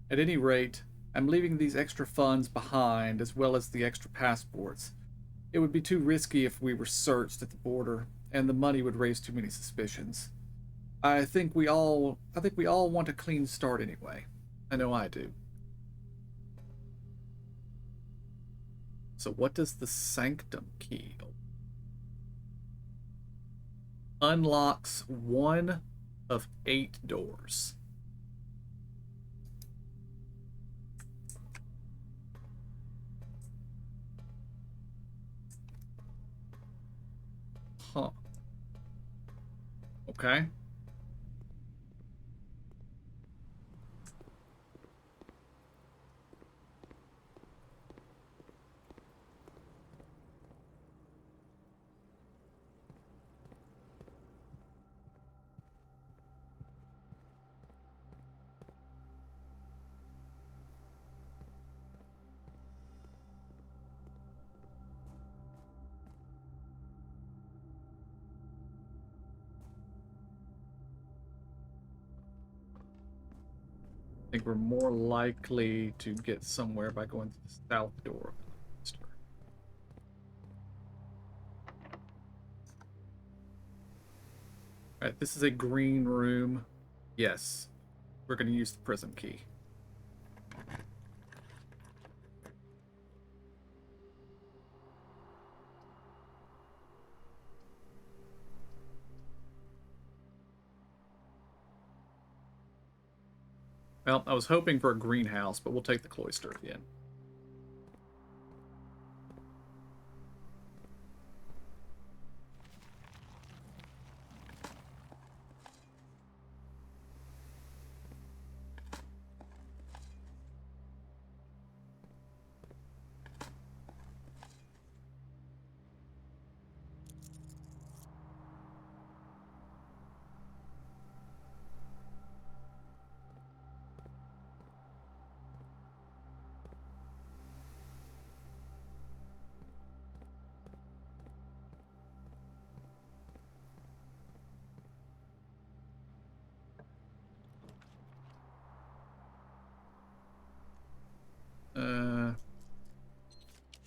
At any rate, I'm leaving these extra funds behind as well as the extra passports. It would be too risky if we were searched at the border, and the money would raise too many suspicions. I think we all want a clean start anyway. I know I do. So what does the sanctum key unlocks one of 8 doors. Huh. Okay. I think we're more likely to get somewhere by going to the south door. Alright, this is a green room. Yes. We're going to use the prism key. Well, I was hoping for a greenhouse, but we'll take the cloister again.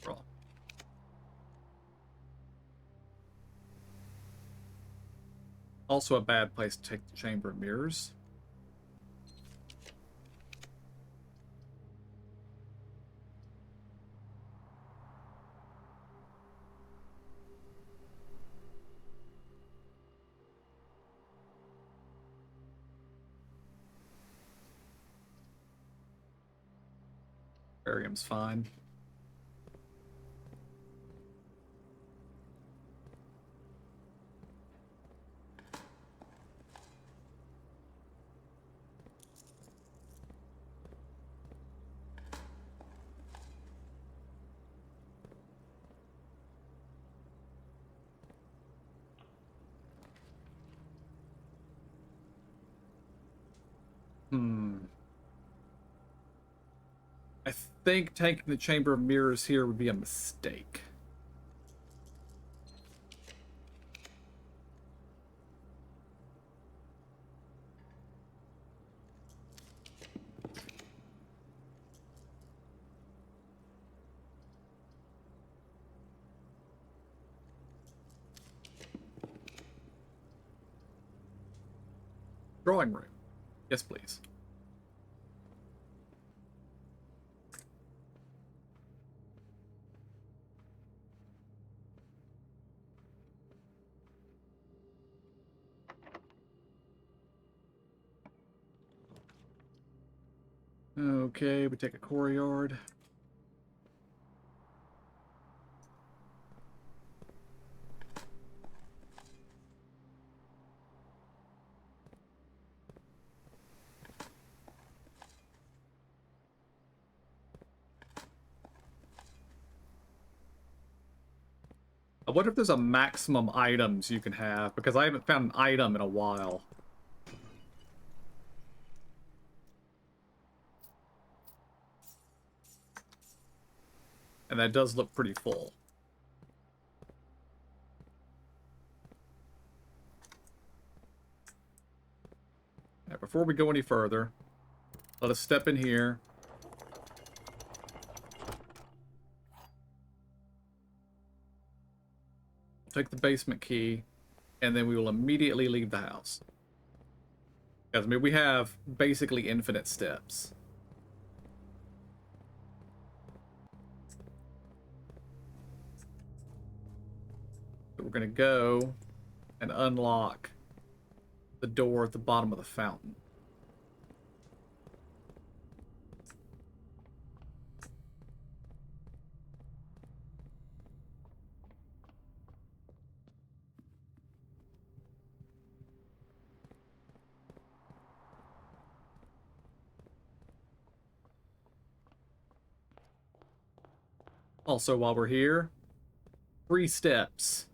Roll. Also a bad place to take the Chamber of Mirrors. Barium's fine. I think taking the Chamber of Mirrors here would be a mistake. Drawing room. Yes, please. Okay, we take a courtyard. I wonder if there's a maximum items you can have, because I haven't found an item in a while. And that does look pretty full. Now, before we go any further, let us step in here. Take the basement key, and then we will immediately leave the house. Because, I mean, we have basically infinite steps. So we're going to go and unlock the door at the bottom of the fountain. Also, while we're here, 3 steps.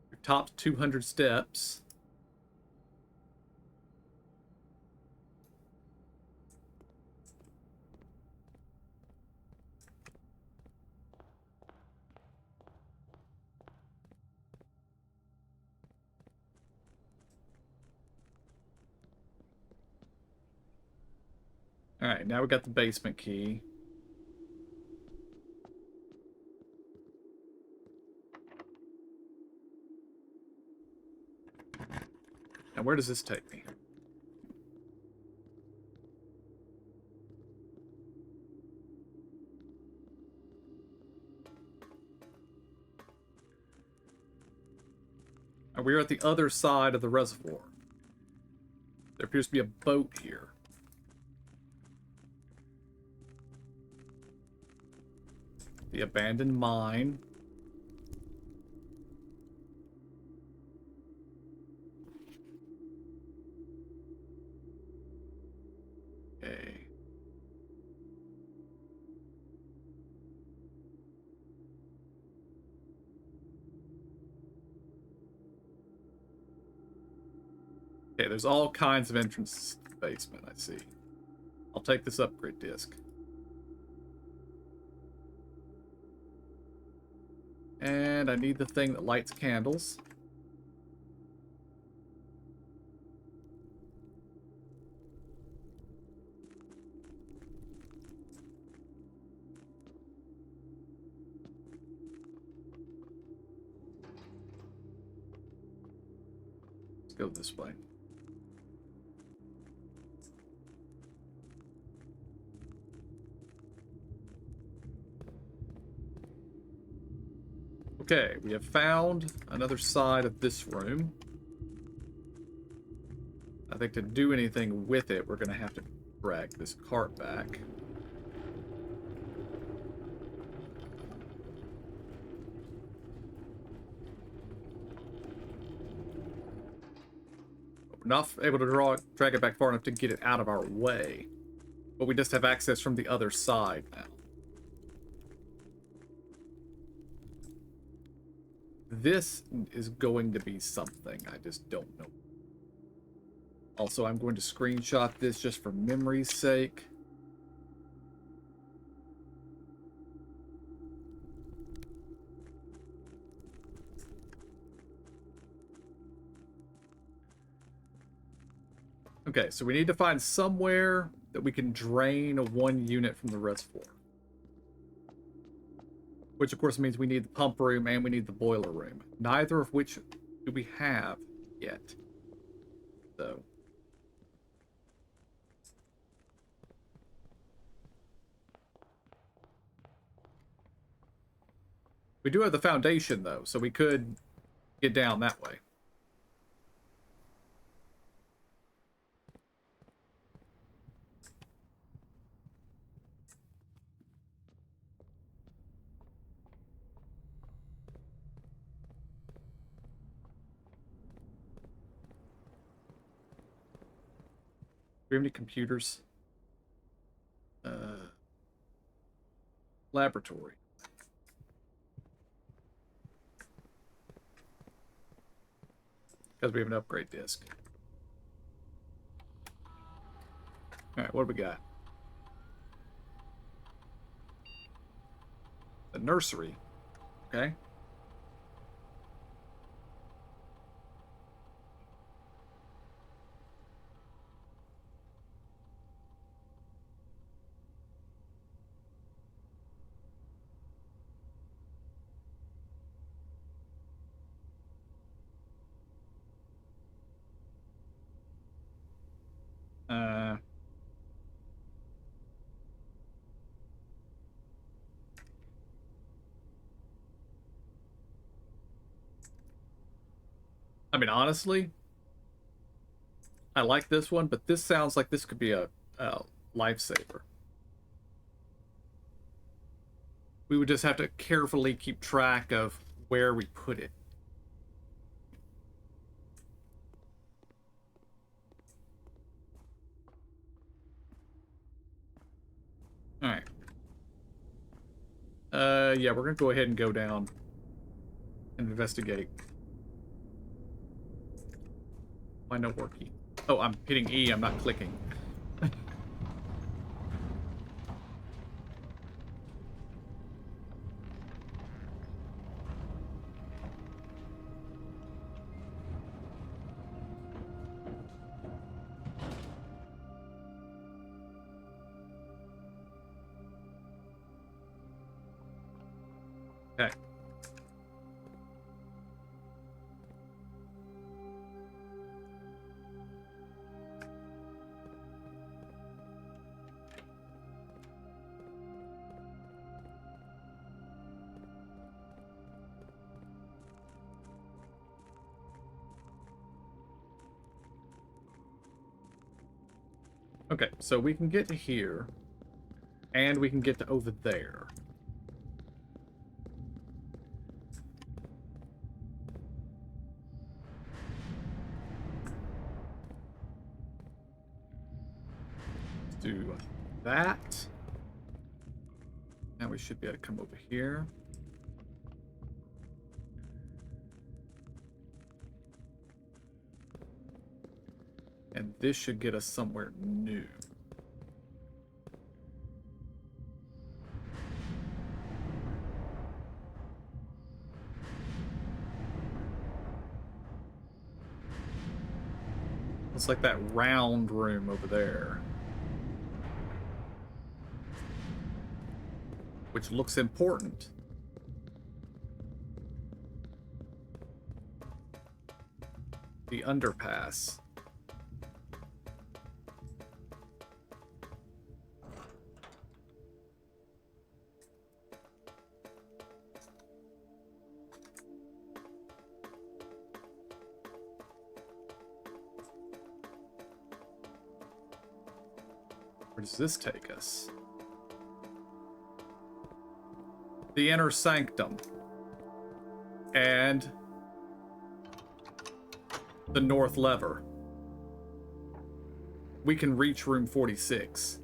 Your top 200 steps. Alright, now we got the basement key. Now, where does this take me? we're at the other side of the reservoir. There appears to be a boat here. The abandoned mine. Okay. Okay, there's all kinds of entrances to the basement, I see. I'll take this upgrade disc. And I need the thing that lights candles. Let's go this way. Okay, we have found another side of this room. I think to do anything with it, we're going to have to drag this cart back. We're not able to drag it back far enough to get it out of our way. But we just have access from the other side now. This is going to be something. I just don't know. Also, I'm going to screenshot this just for memory's sake. Okay, so we need to find somewhere that we can drain one unit from the reservoir. Which, of course, means we need the pump room and we need the boiler room. Neither of which do we have yet. So. We do have the foundation, though, so we could get down that way. Do we have any computers? Laboratory. Because we have an upgrade disc. Alright, what do we got? The nursery. Okay. I mean, honestly, I like this one, but this sounds like this could be a lifesaver. We would just have to carefully keep track of where we put it. Alright. Yeah, we're gonna go ahead and go down and investigate. Why no working? Oh, I'm hitting E, I'm not clicking. Okay. Okay, so we can get to here, and we can get to over there. Let's do that. Now we should be able to come over here. And this should get us somewhere new. It's like that round room over there. Which looks important. The underpass. Where does this take us? The inner sanctum. And the north lever. We can reach room 46.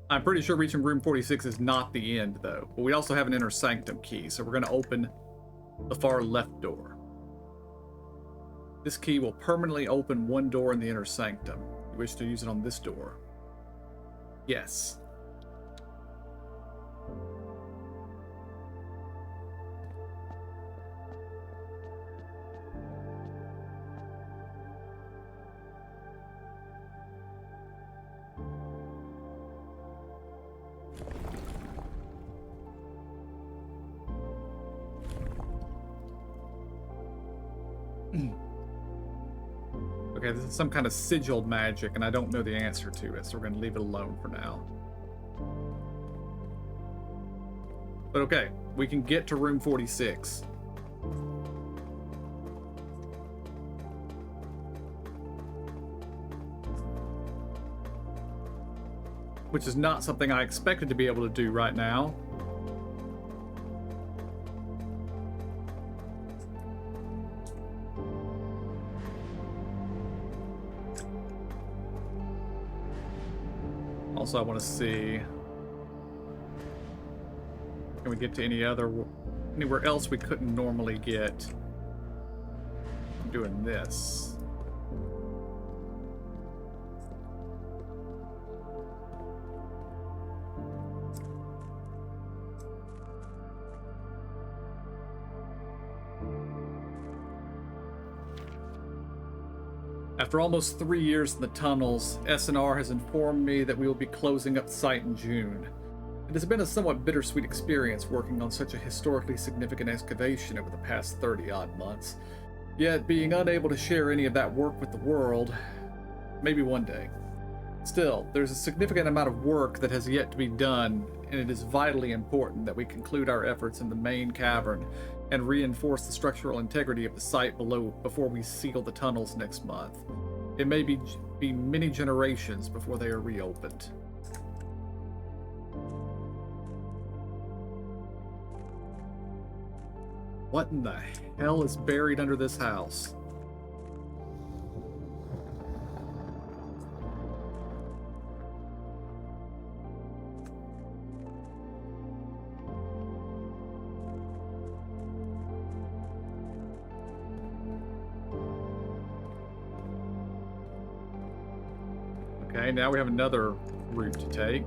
I'm pretty sure reaching room 46 is not the end, though. But we also have an inner sanctum key, so we're going to open the far left door. This key will permanently open one door in the inner sanctum. You wish to use it on this door? Yes. Okay, this is some kind of sigil magic, and I don't know the answer to it, so we're going to leave it alone for now. But okay, we can get to room 46. Which is not something I expected to be able to do right now. Also, I want to see, can we get to anywhere else we couldn't normally get from doing this? After almost 3 years in the tunnels, SNR has informed me that we will be closing up the site in June. It has been a somewhat bittersweet experience working on such a historically significant excavation over the past 30-odd months, yet being unable to share any of that work with the world, maybe one day. Still, there's a significant amount of work that has yet to be done, and it is vitally important that we conclude our efforts in the main cavern and reinforce the structural integrity of the site below before we seal the tunnels next month. It may be many generations before they are reopened. What in the hell is buried under this house? Okay, now we have another route to take.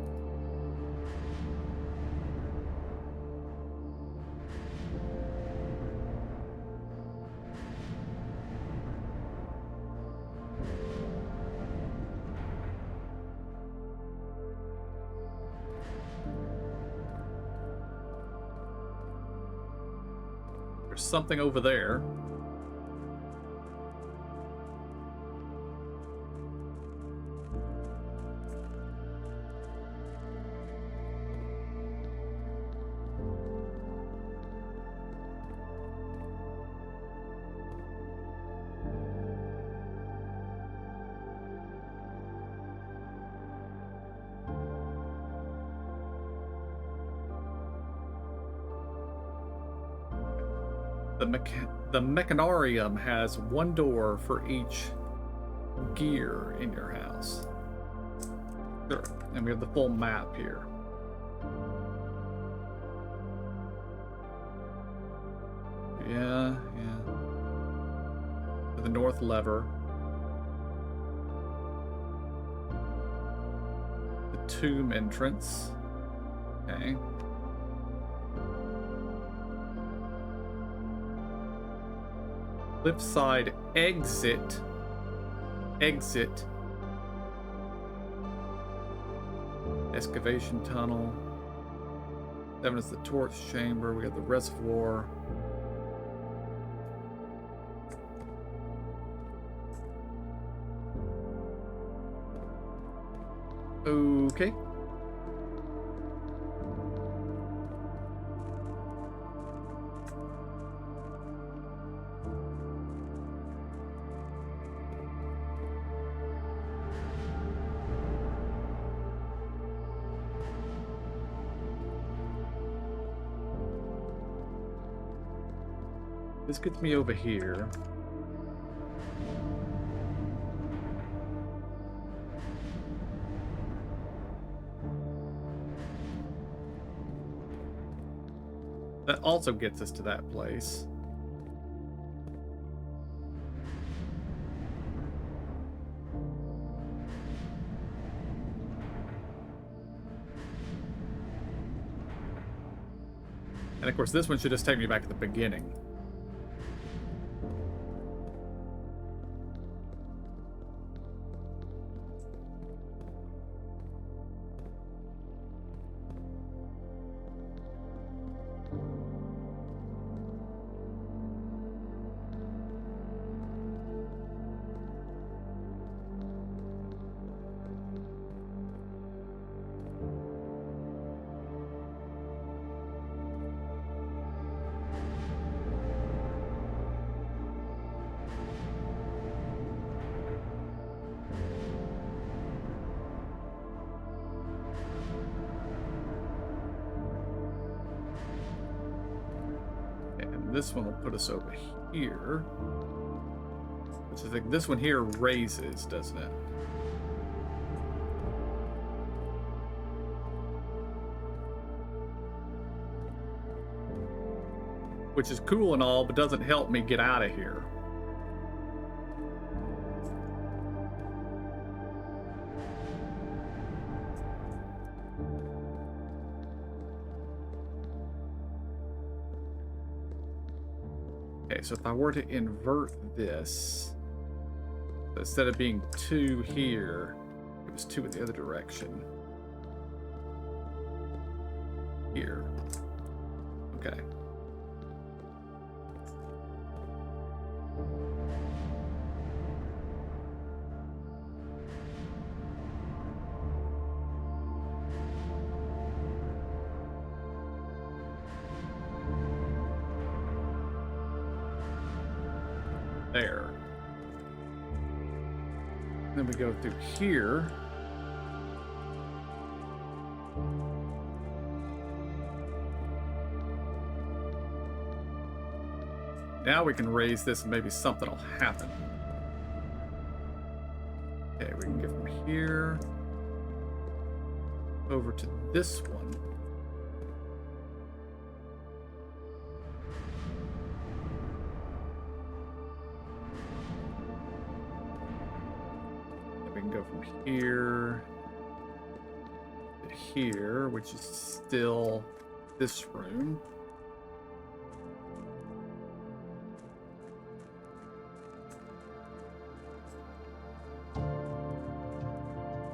There's something over there. The Mechanarium has one door for each gear in your house. Sure. And we have the full map here. Yeah. The north lever. The tomb entrance. Okay. Cliffside exit. Excavation tunnel. 7 is the torch chamber. We have the reservoir. Okay. This gets me over here. That also gets us to that place. And of course, this one should just take me back to the beginning. This one will put us over here. Which I think this one here raises, doesn't it? Which is cool and all, but doesn't help me get out of here. So if I were to invert this, instead of being 2 here, it was 2 in the other direction. Here. Okay. There. Then we go through here. Now we can raise this and maybe something will happen. Okay, we can get from here over to this one. Go from here to here, which is still this room.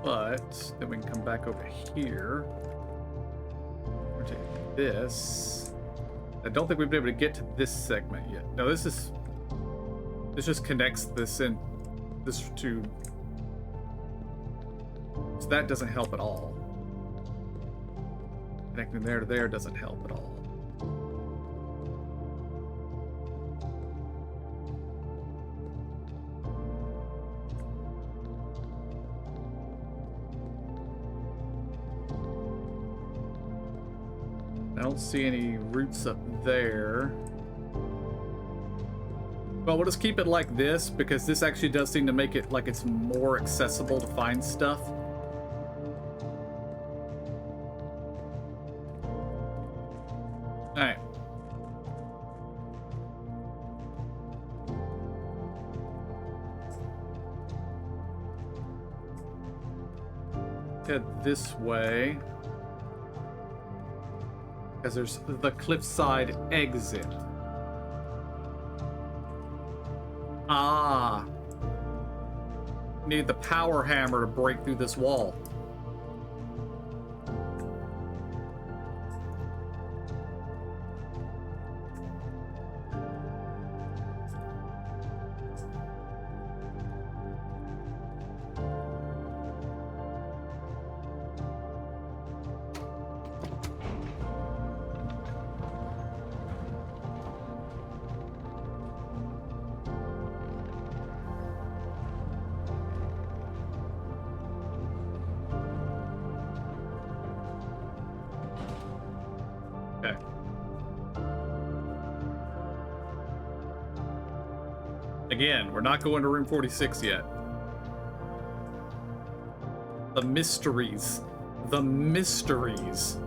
But then we can come back over here. We'll take this. I don't think we've been able to get to this segment yet. No, this just connects this in this to. So that doesn't help at all. Connecting there to there doesn't help at all. I don't see any roots up there. Well, we'll just keep it like this because this actually does seem to make it like it's more accessible to find stuff. Alright. Head this way. Because there's the cliffside exit. Ah. Need the power hammer to break through this wall. Okay. Again, we're not going to room 46 yet. The mysteries. The mysteries.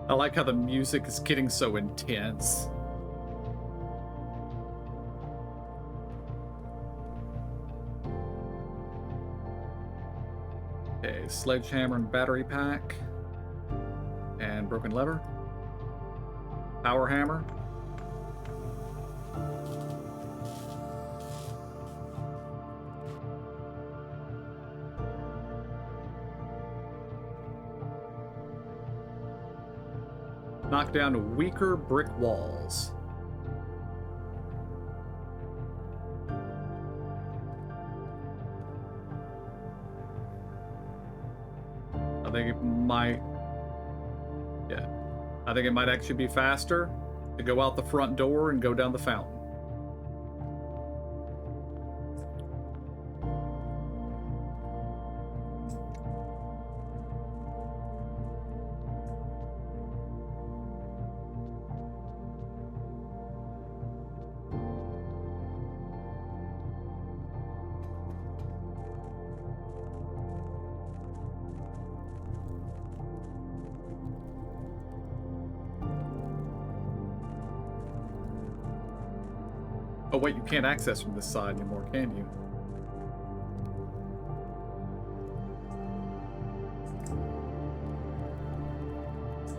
I like how the music is getting so intense. Okay, sledgehammer and battery pack. And broken lever. Power hammer. Knock down weaker brick walls. I think it might... Yeah. I think it might actually be faster to go out the front door and go down the fountain. Oh wait, you can't access from this side anymore, can you?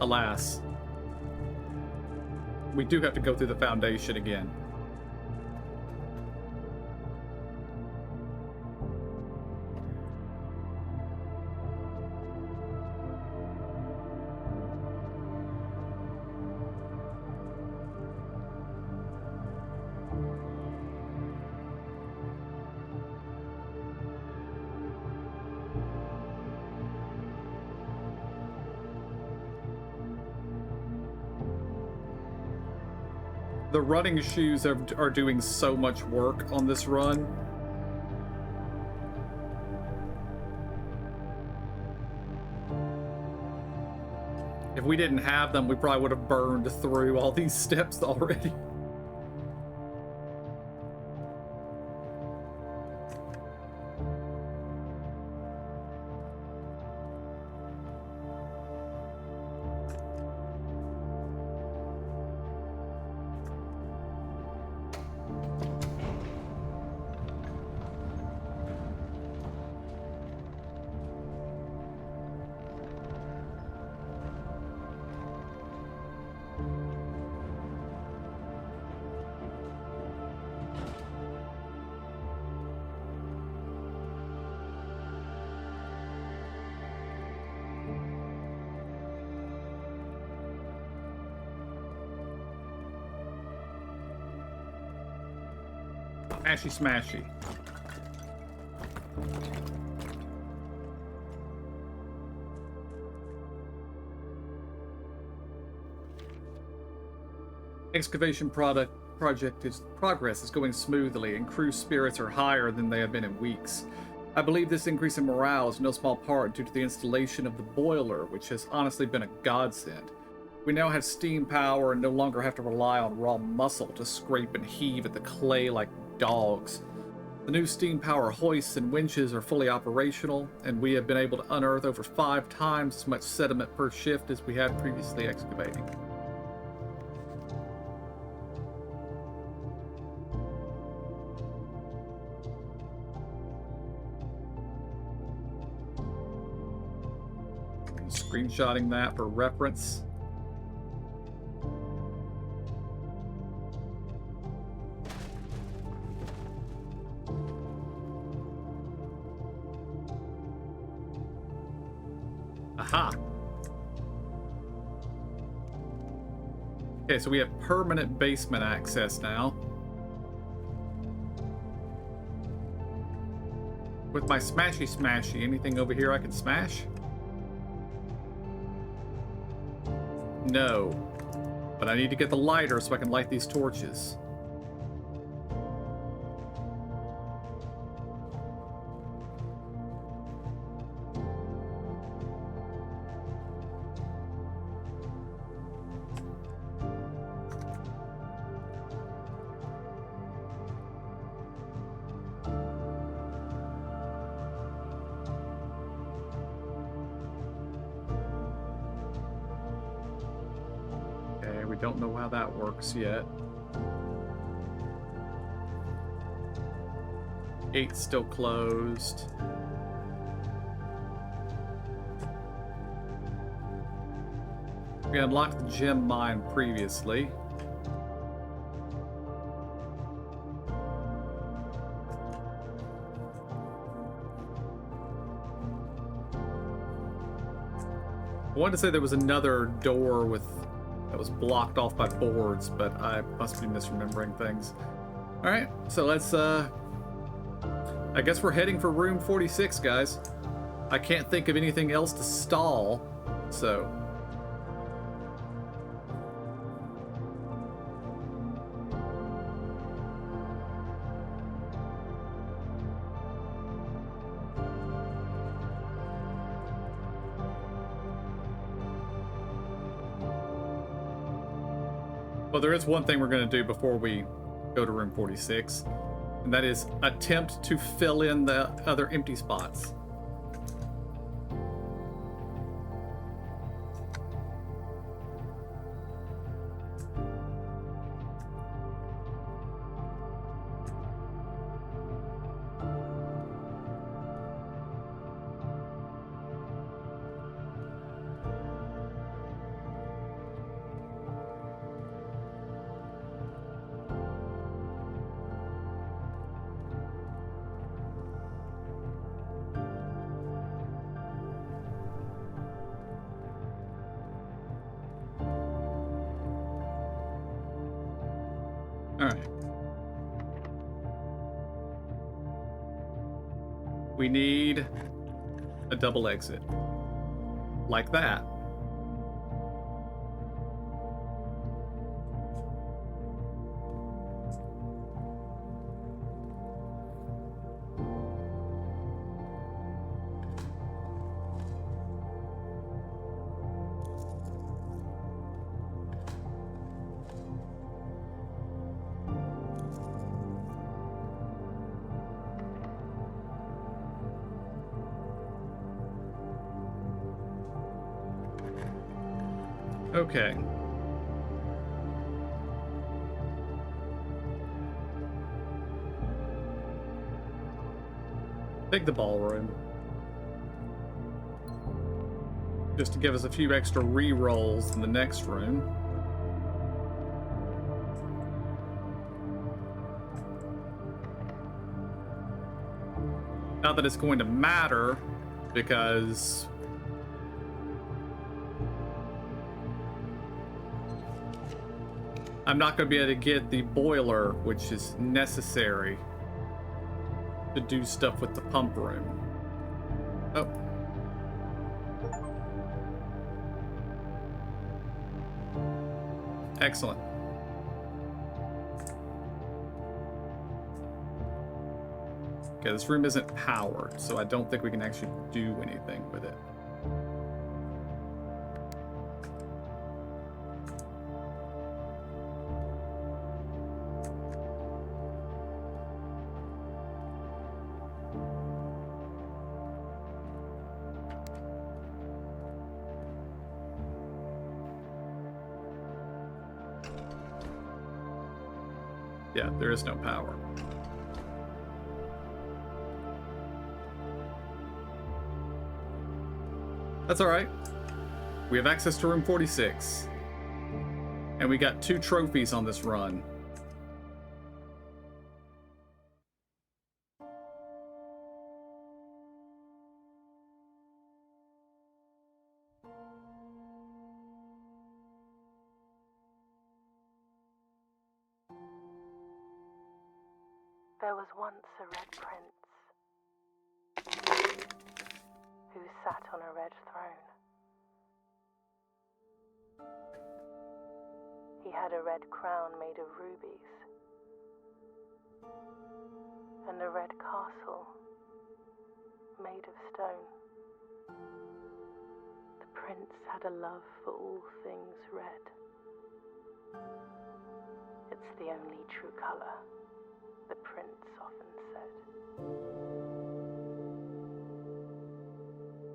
Alas. We do have to go through the foundation again. The running shoes are doing so much work on this run. If we didn't have them, we probably would have burned through all these steps already. Smashy smashy. Excavation progress is going smoothly, and crew spirits are higher than they have been in weeks. I believe this increase in morale is in no small part due to the installation of the boiler, which has honestly been a godsend. We now have steam power and no longer have to rely on raw muscle to scrape and heave at the clay like dogs. The new steam power hoists and winches are fully operational, and we have been able to unearth over 5 times as much sediment per shift as we had previously excavating. Screenshotting that for reference. Aha! Okay, so we have permanent basement access now. With my smashy, anything over here I can smash? No. But I need to get the lighter so I can light these torches. Don't know how that works yet. 8's still closed. We unlocked the gem mine previously. I wanted to say there was another door that was blocked off by boards, but I must be misremembering things. All right, so let's, I guess we're heading for room 46, guys. I can't think of anything else to stall, so. Well, there is one thing we're going to do before we go to room 46, and that is attempt to fill in the other empty spots. All right. We need a double exit. Like that. Okay. Take the ballroom. Just to give us a few extra re-rolls in the next room. Not that it's going to matter, because I'm not going to be able to get the boiler, which is necessary to do stuff with the pump room. Oh. Excellent. Okay, this room isn't powered, so I don't think we can actually do anything with it. Yeah, there is no power. That's all right. We have access to room 46. And we got 2 trophies on this run. There was once a red prince who sat on a red throne. He had a red crown made of rubies and a red castle made of stone. The prince had a love for all things red. It's the only true color, the prince often said.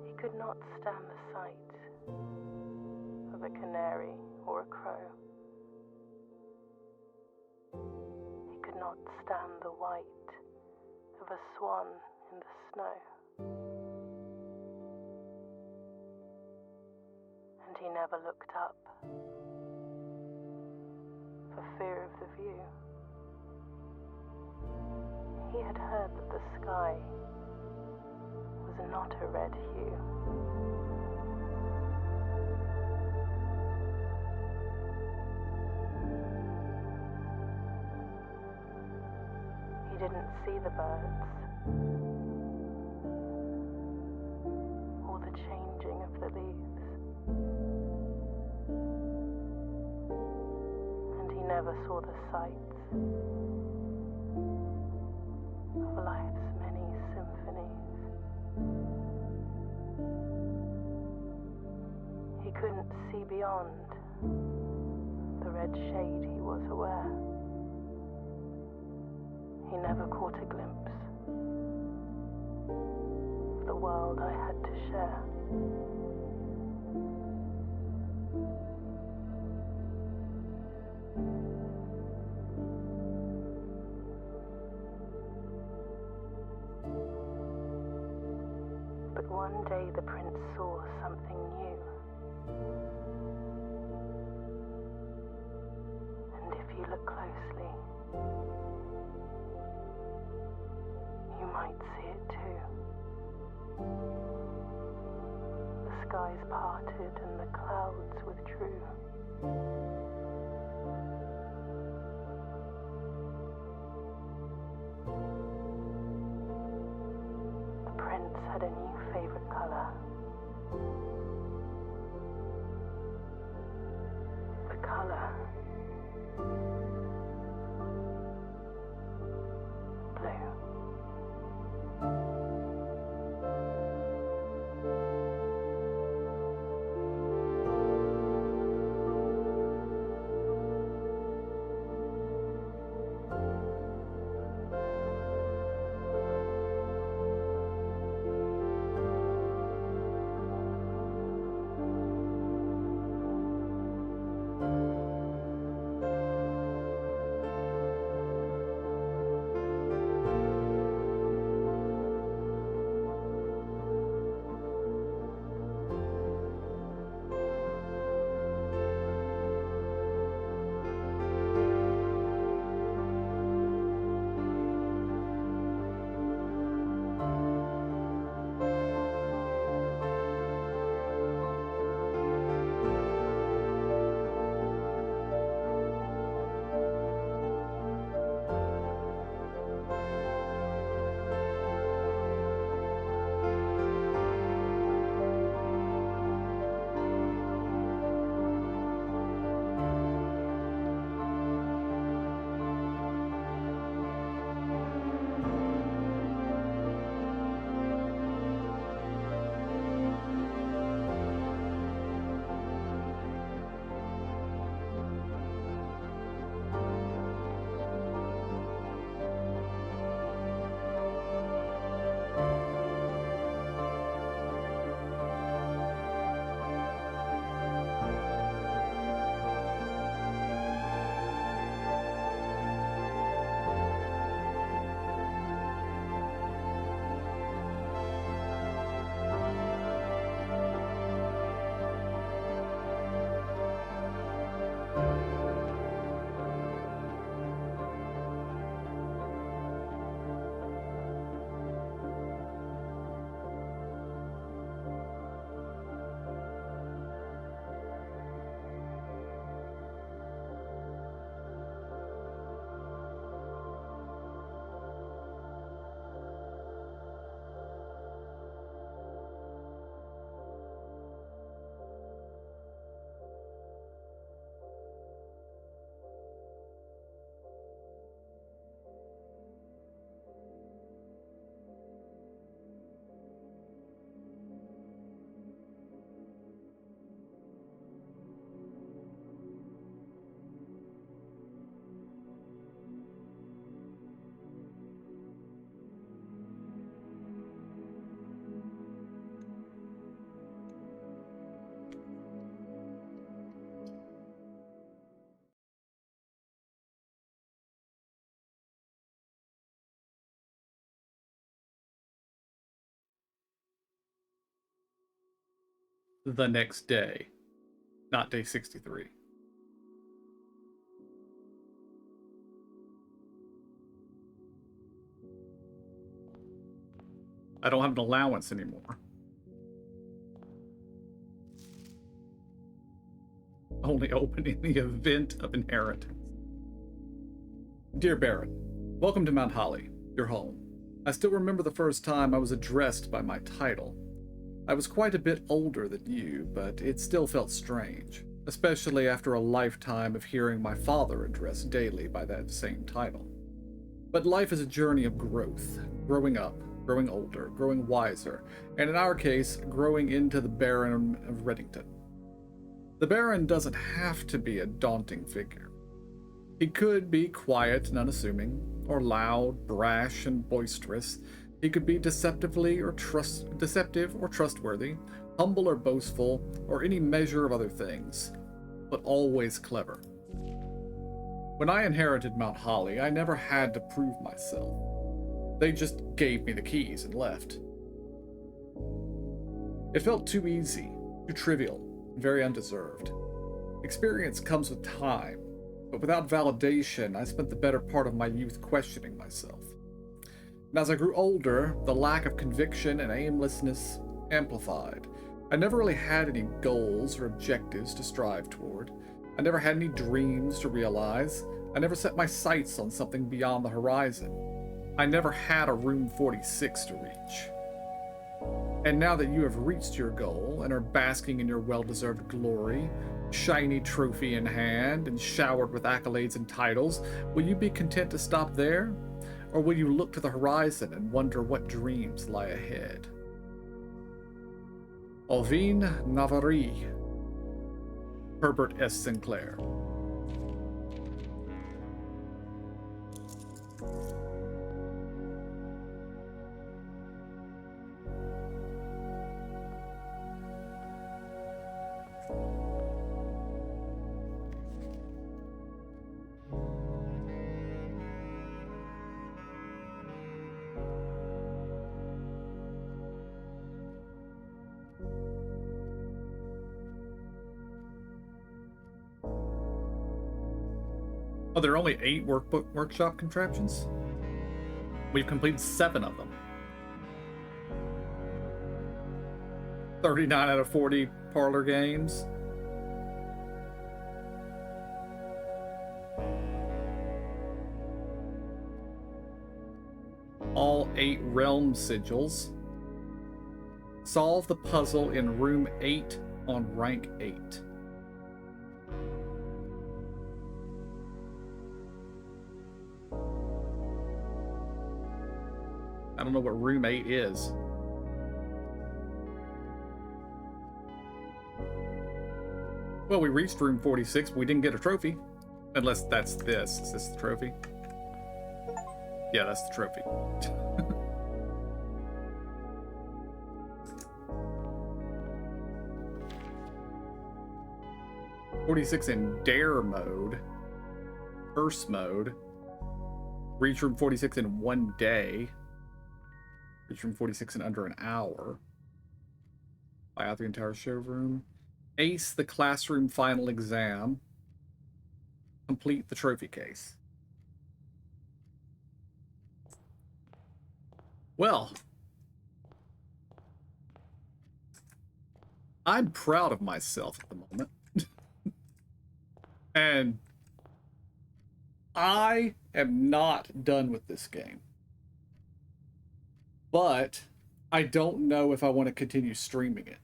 He could not stand the sight of a canary or a crow. He could not stand the white of a swan in the snow. And he never looked up for fear of the view. He had heard that the sky was not a red hue. He didn't see the birds or the changing of the leaves. And he never saw the sights of life's many symphonies. He couldn't see beyond the red shade he was aware. He never caught a glimpse of the world I had to share. But one day the prince saw something new. And if you look closely, you might see it too. The skies parted and the clouds withdrew. The prince had a new favorite color. The color blue. the next day, not day 63. I don't have an allowance anymore. Only open in the event of inheritance. Dear Baron, welcome to Mount Holly, your home. I still remember the first time I was addressed by my title. I was quite a bit older than you, but it still felt strange, especially after a lifetime of hearing my father addressed daily by that same title. But life is a journey of growth, growing up, growing older, growing wiser, and in our case, growing into the Baron of Reddington. The Baron doesn't have to be a daunting figure. He could be quiet and unassuming, or loud, brash, and boisterous. He could be deceptive or trustworthy, humble or boastful, or any measure of other things, but always clever. When I inherited Mount Holly, I never had to prove myself. They just gave me the keys and left. It felt too easy, too trivial, and very undeserved. Experience comes with time, but without validation, I spent the better part of my youth questioning myself. And as I grew older, the lack of conviction and aimlessness amplified. I never really had any goals or objectives to strive toward. I never had any dreams to realize. I never set my sights on something beyond the horizon. I never had a Room 46 to reach. And now that you have reached your goal and are basking in your well-deserved glory, shiny trophy in hand and showered with accolades and titles, will you be content to stop there? Or will you look to the horizon and wonder what dreams lie ahead? Alvin Navarre, Herbert S. Sinclair. Oh, there are only 8 workshop contraptions? We've completed 7 of them. 39 out of 40 parlor games. All 8 realm sigils. Solve the puzzle in room 8 on rank 8. I don't know what room 8 is. Well, we reached room 46, but we didn't get a trophy. Unless that's this. Is this the trophy? Yeah, that's the trophy. 46 in dare mode. Curse mode. Reach room 46 in 1 day. Reach room 46 in under an hour. Buy out the entire showroom. Ace the classroom final exam. Complete the trophy case. Well, I'm proud of myself at the moment. And I am not done with this game. But I don't know if I want to continue streaming it.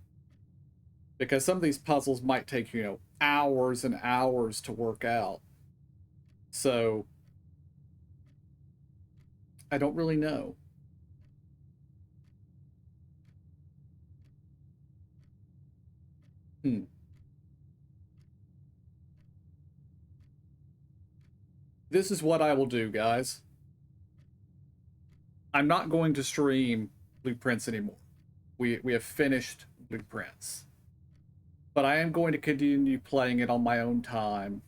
Because some of these puzzles might take, hours and hours to work out. So I don't really know. This is what I will do, guys. I'm not going to stream Blueprints anymore. We have finished Blueprints. But I am going to continue playing it on my own time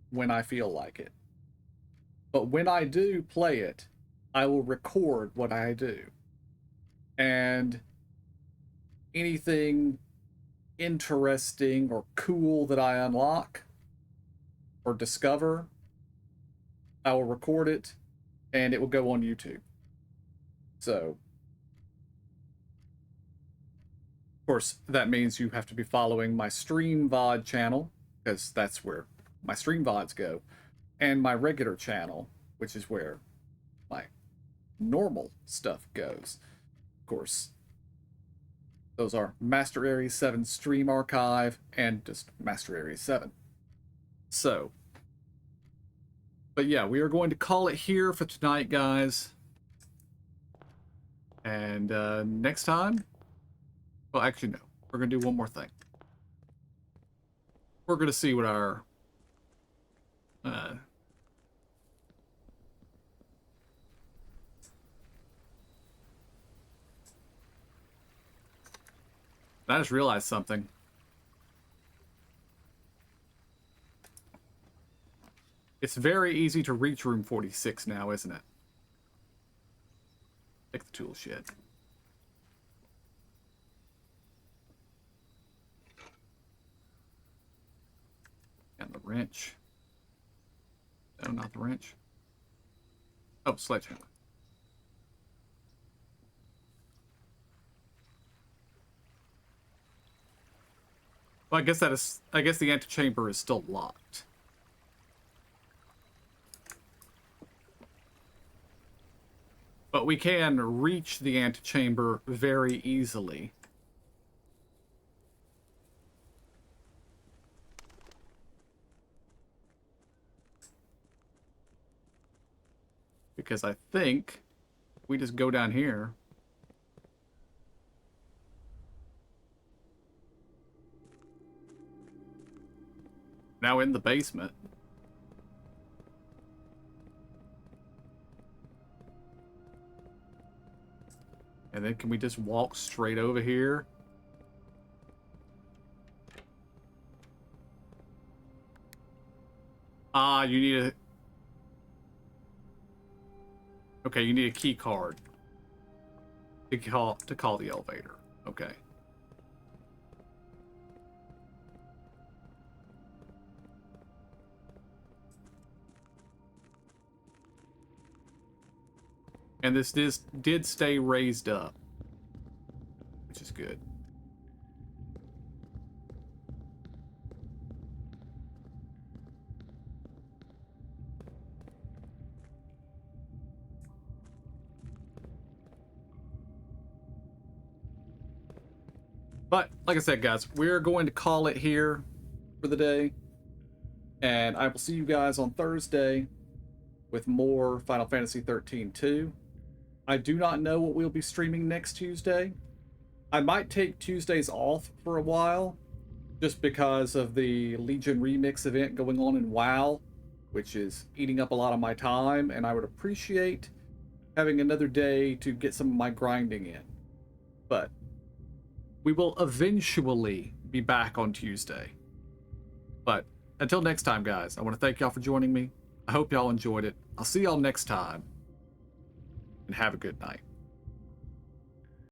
when I feel like it. But when I do play it, I will record what I do. And anything interesting or cool that I unlock or discover, I will record it and it will go on YouTube. So, of course, that means you have to be following my Stream VOD channel, because that's where my Stream VODs go, and my regular channel, which is where my normal stuff goes. Of course, those are Master Ares 7 Stream Archive and just Master Ares 7. So, but yeah, we are going to call it here for tonight, guys. And next time, well, actually, no. We're going to do one more thing. We're going to see what our... I just realized something. It's very easy to reach room 46 now, isn't it? Take the tool shed. And the wrench. No, not the wrench. Oh, sledgehammer. Well, I guess the antechamber is still locked. But we can reach the antechamber very easily. Because I think we just go down here. Now in the basement. And then can we just walk straight over here? Ah, you need a... Okay, you need a key card to call the elevator. Okay. And this did stay raised up, which is good. But, like I said, guys, we're going to call it here for the day. And I will see you guys on Thursday with more Final Fantasy 13-2. I do not know what we'll be streaming next Tuesday. I might take Tuesdays off for a while, just because of the Legion Remix event going on in WoW, which is eating up a lot of my time, and I would appreciate having another day to get some of my grinding in. But we will eventually be back on Tuesday. But until next time, guys, I want to thank y'all for joining me. I hope y'all enjoyed it. I'll see y'all next time. And have a good night.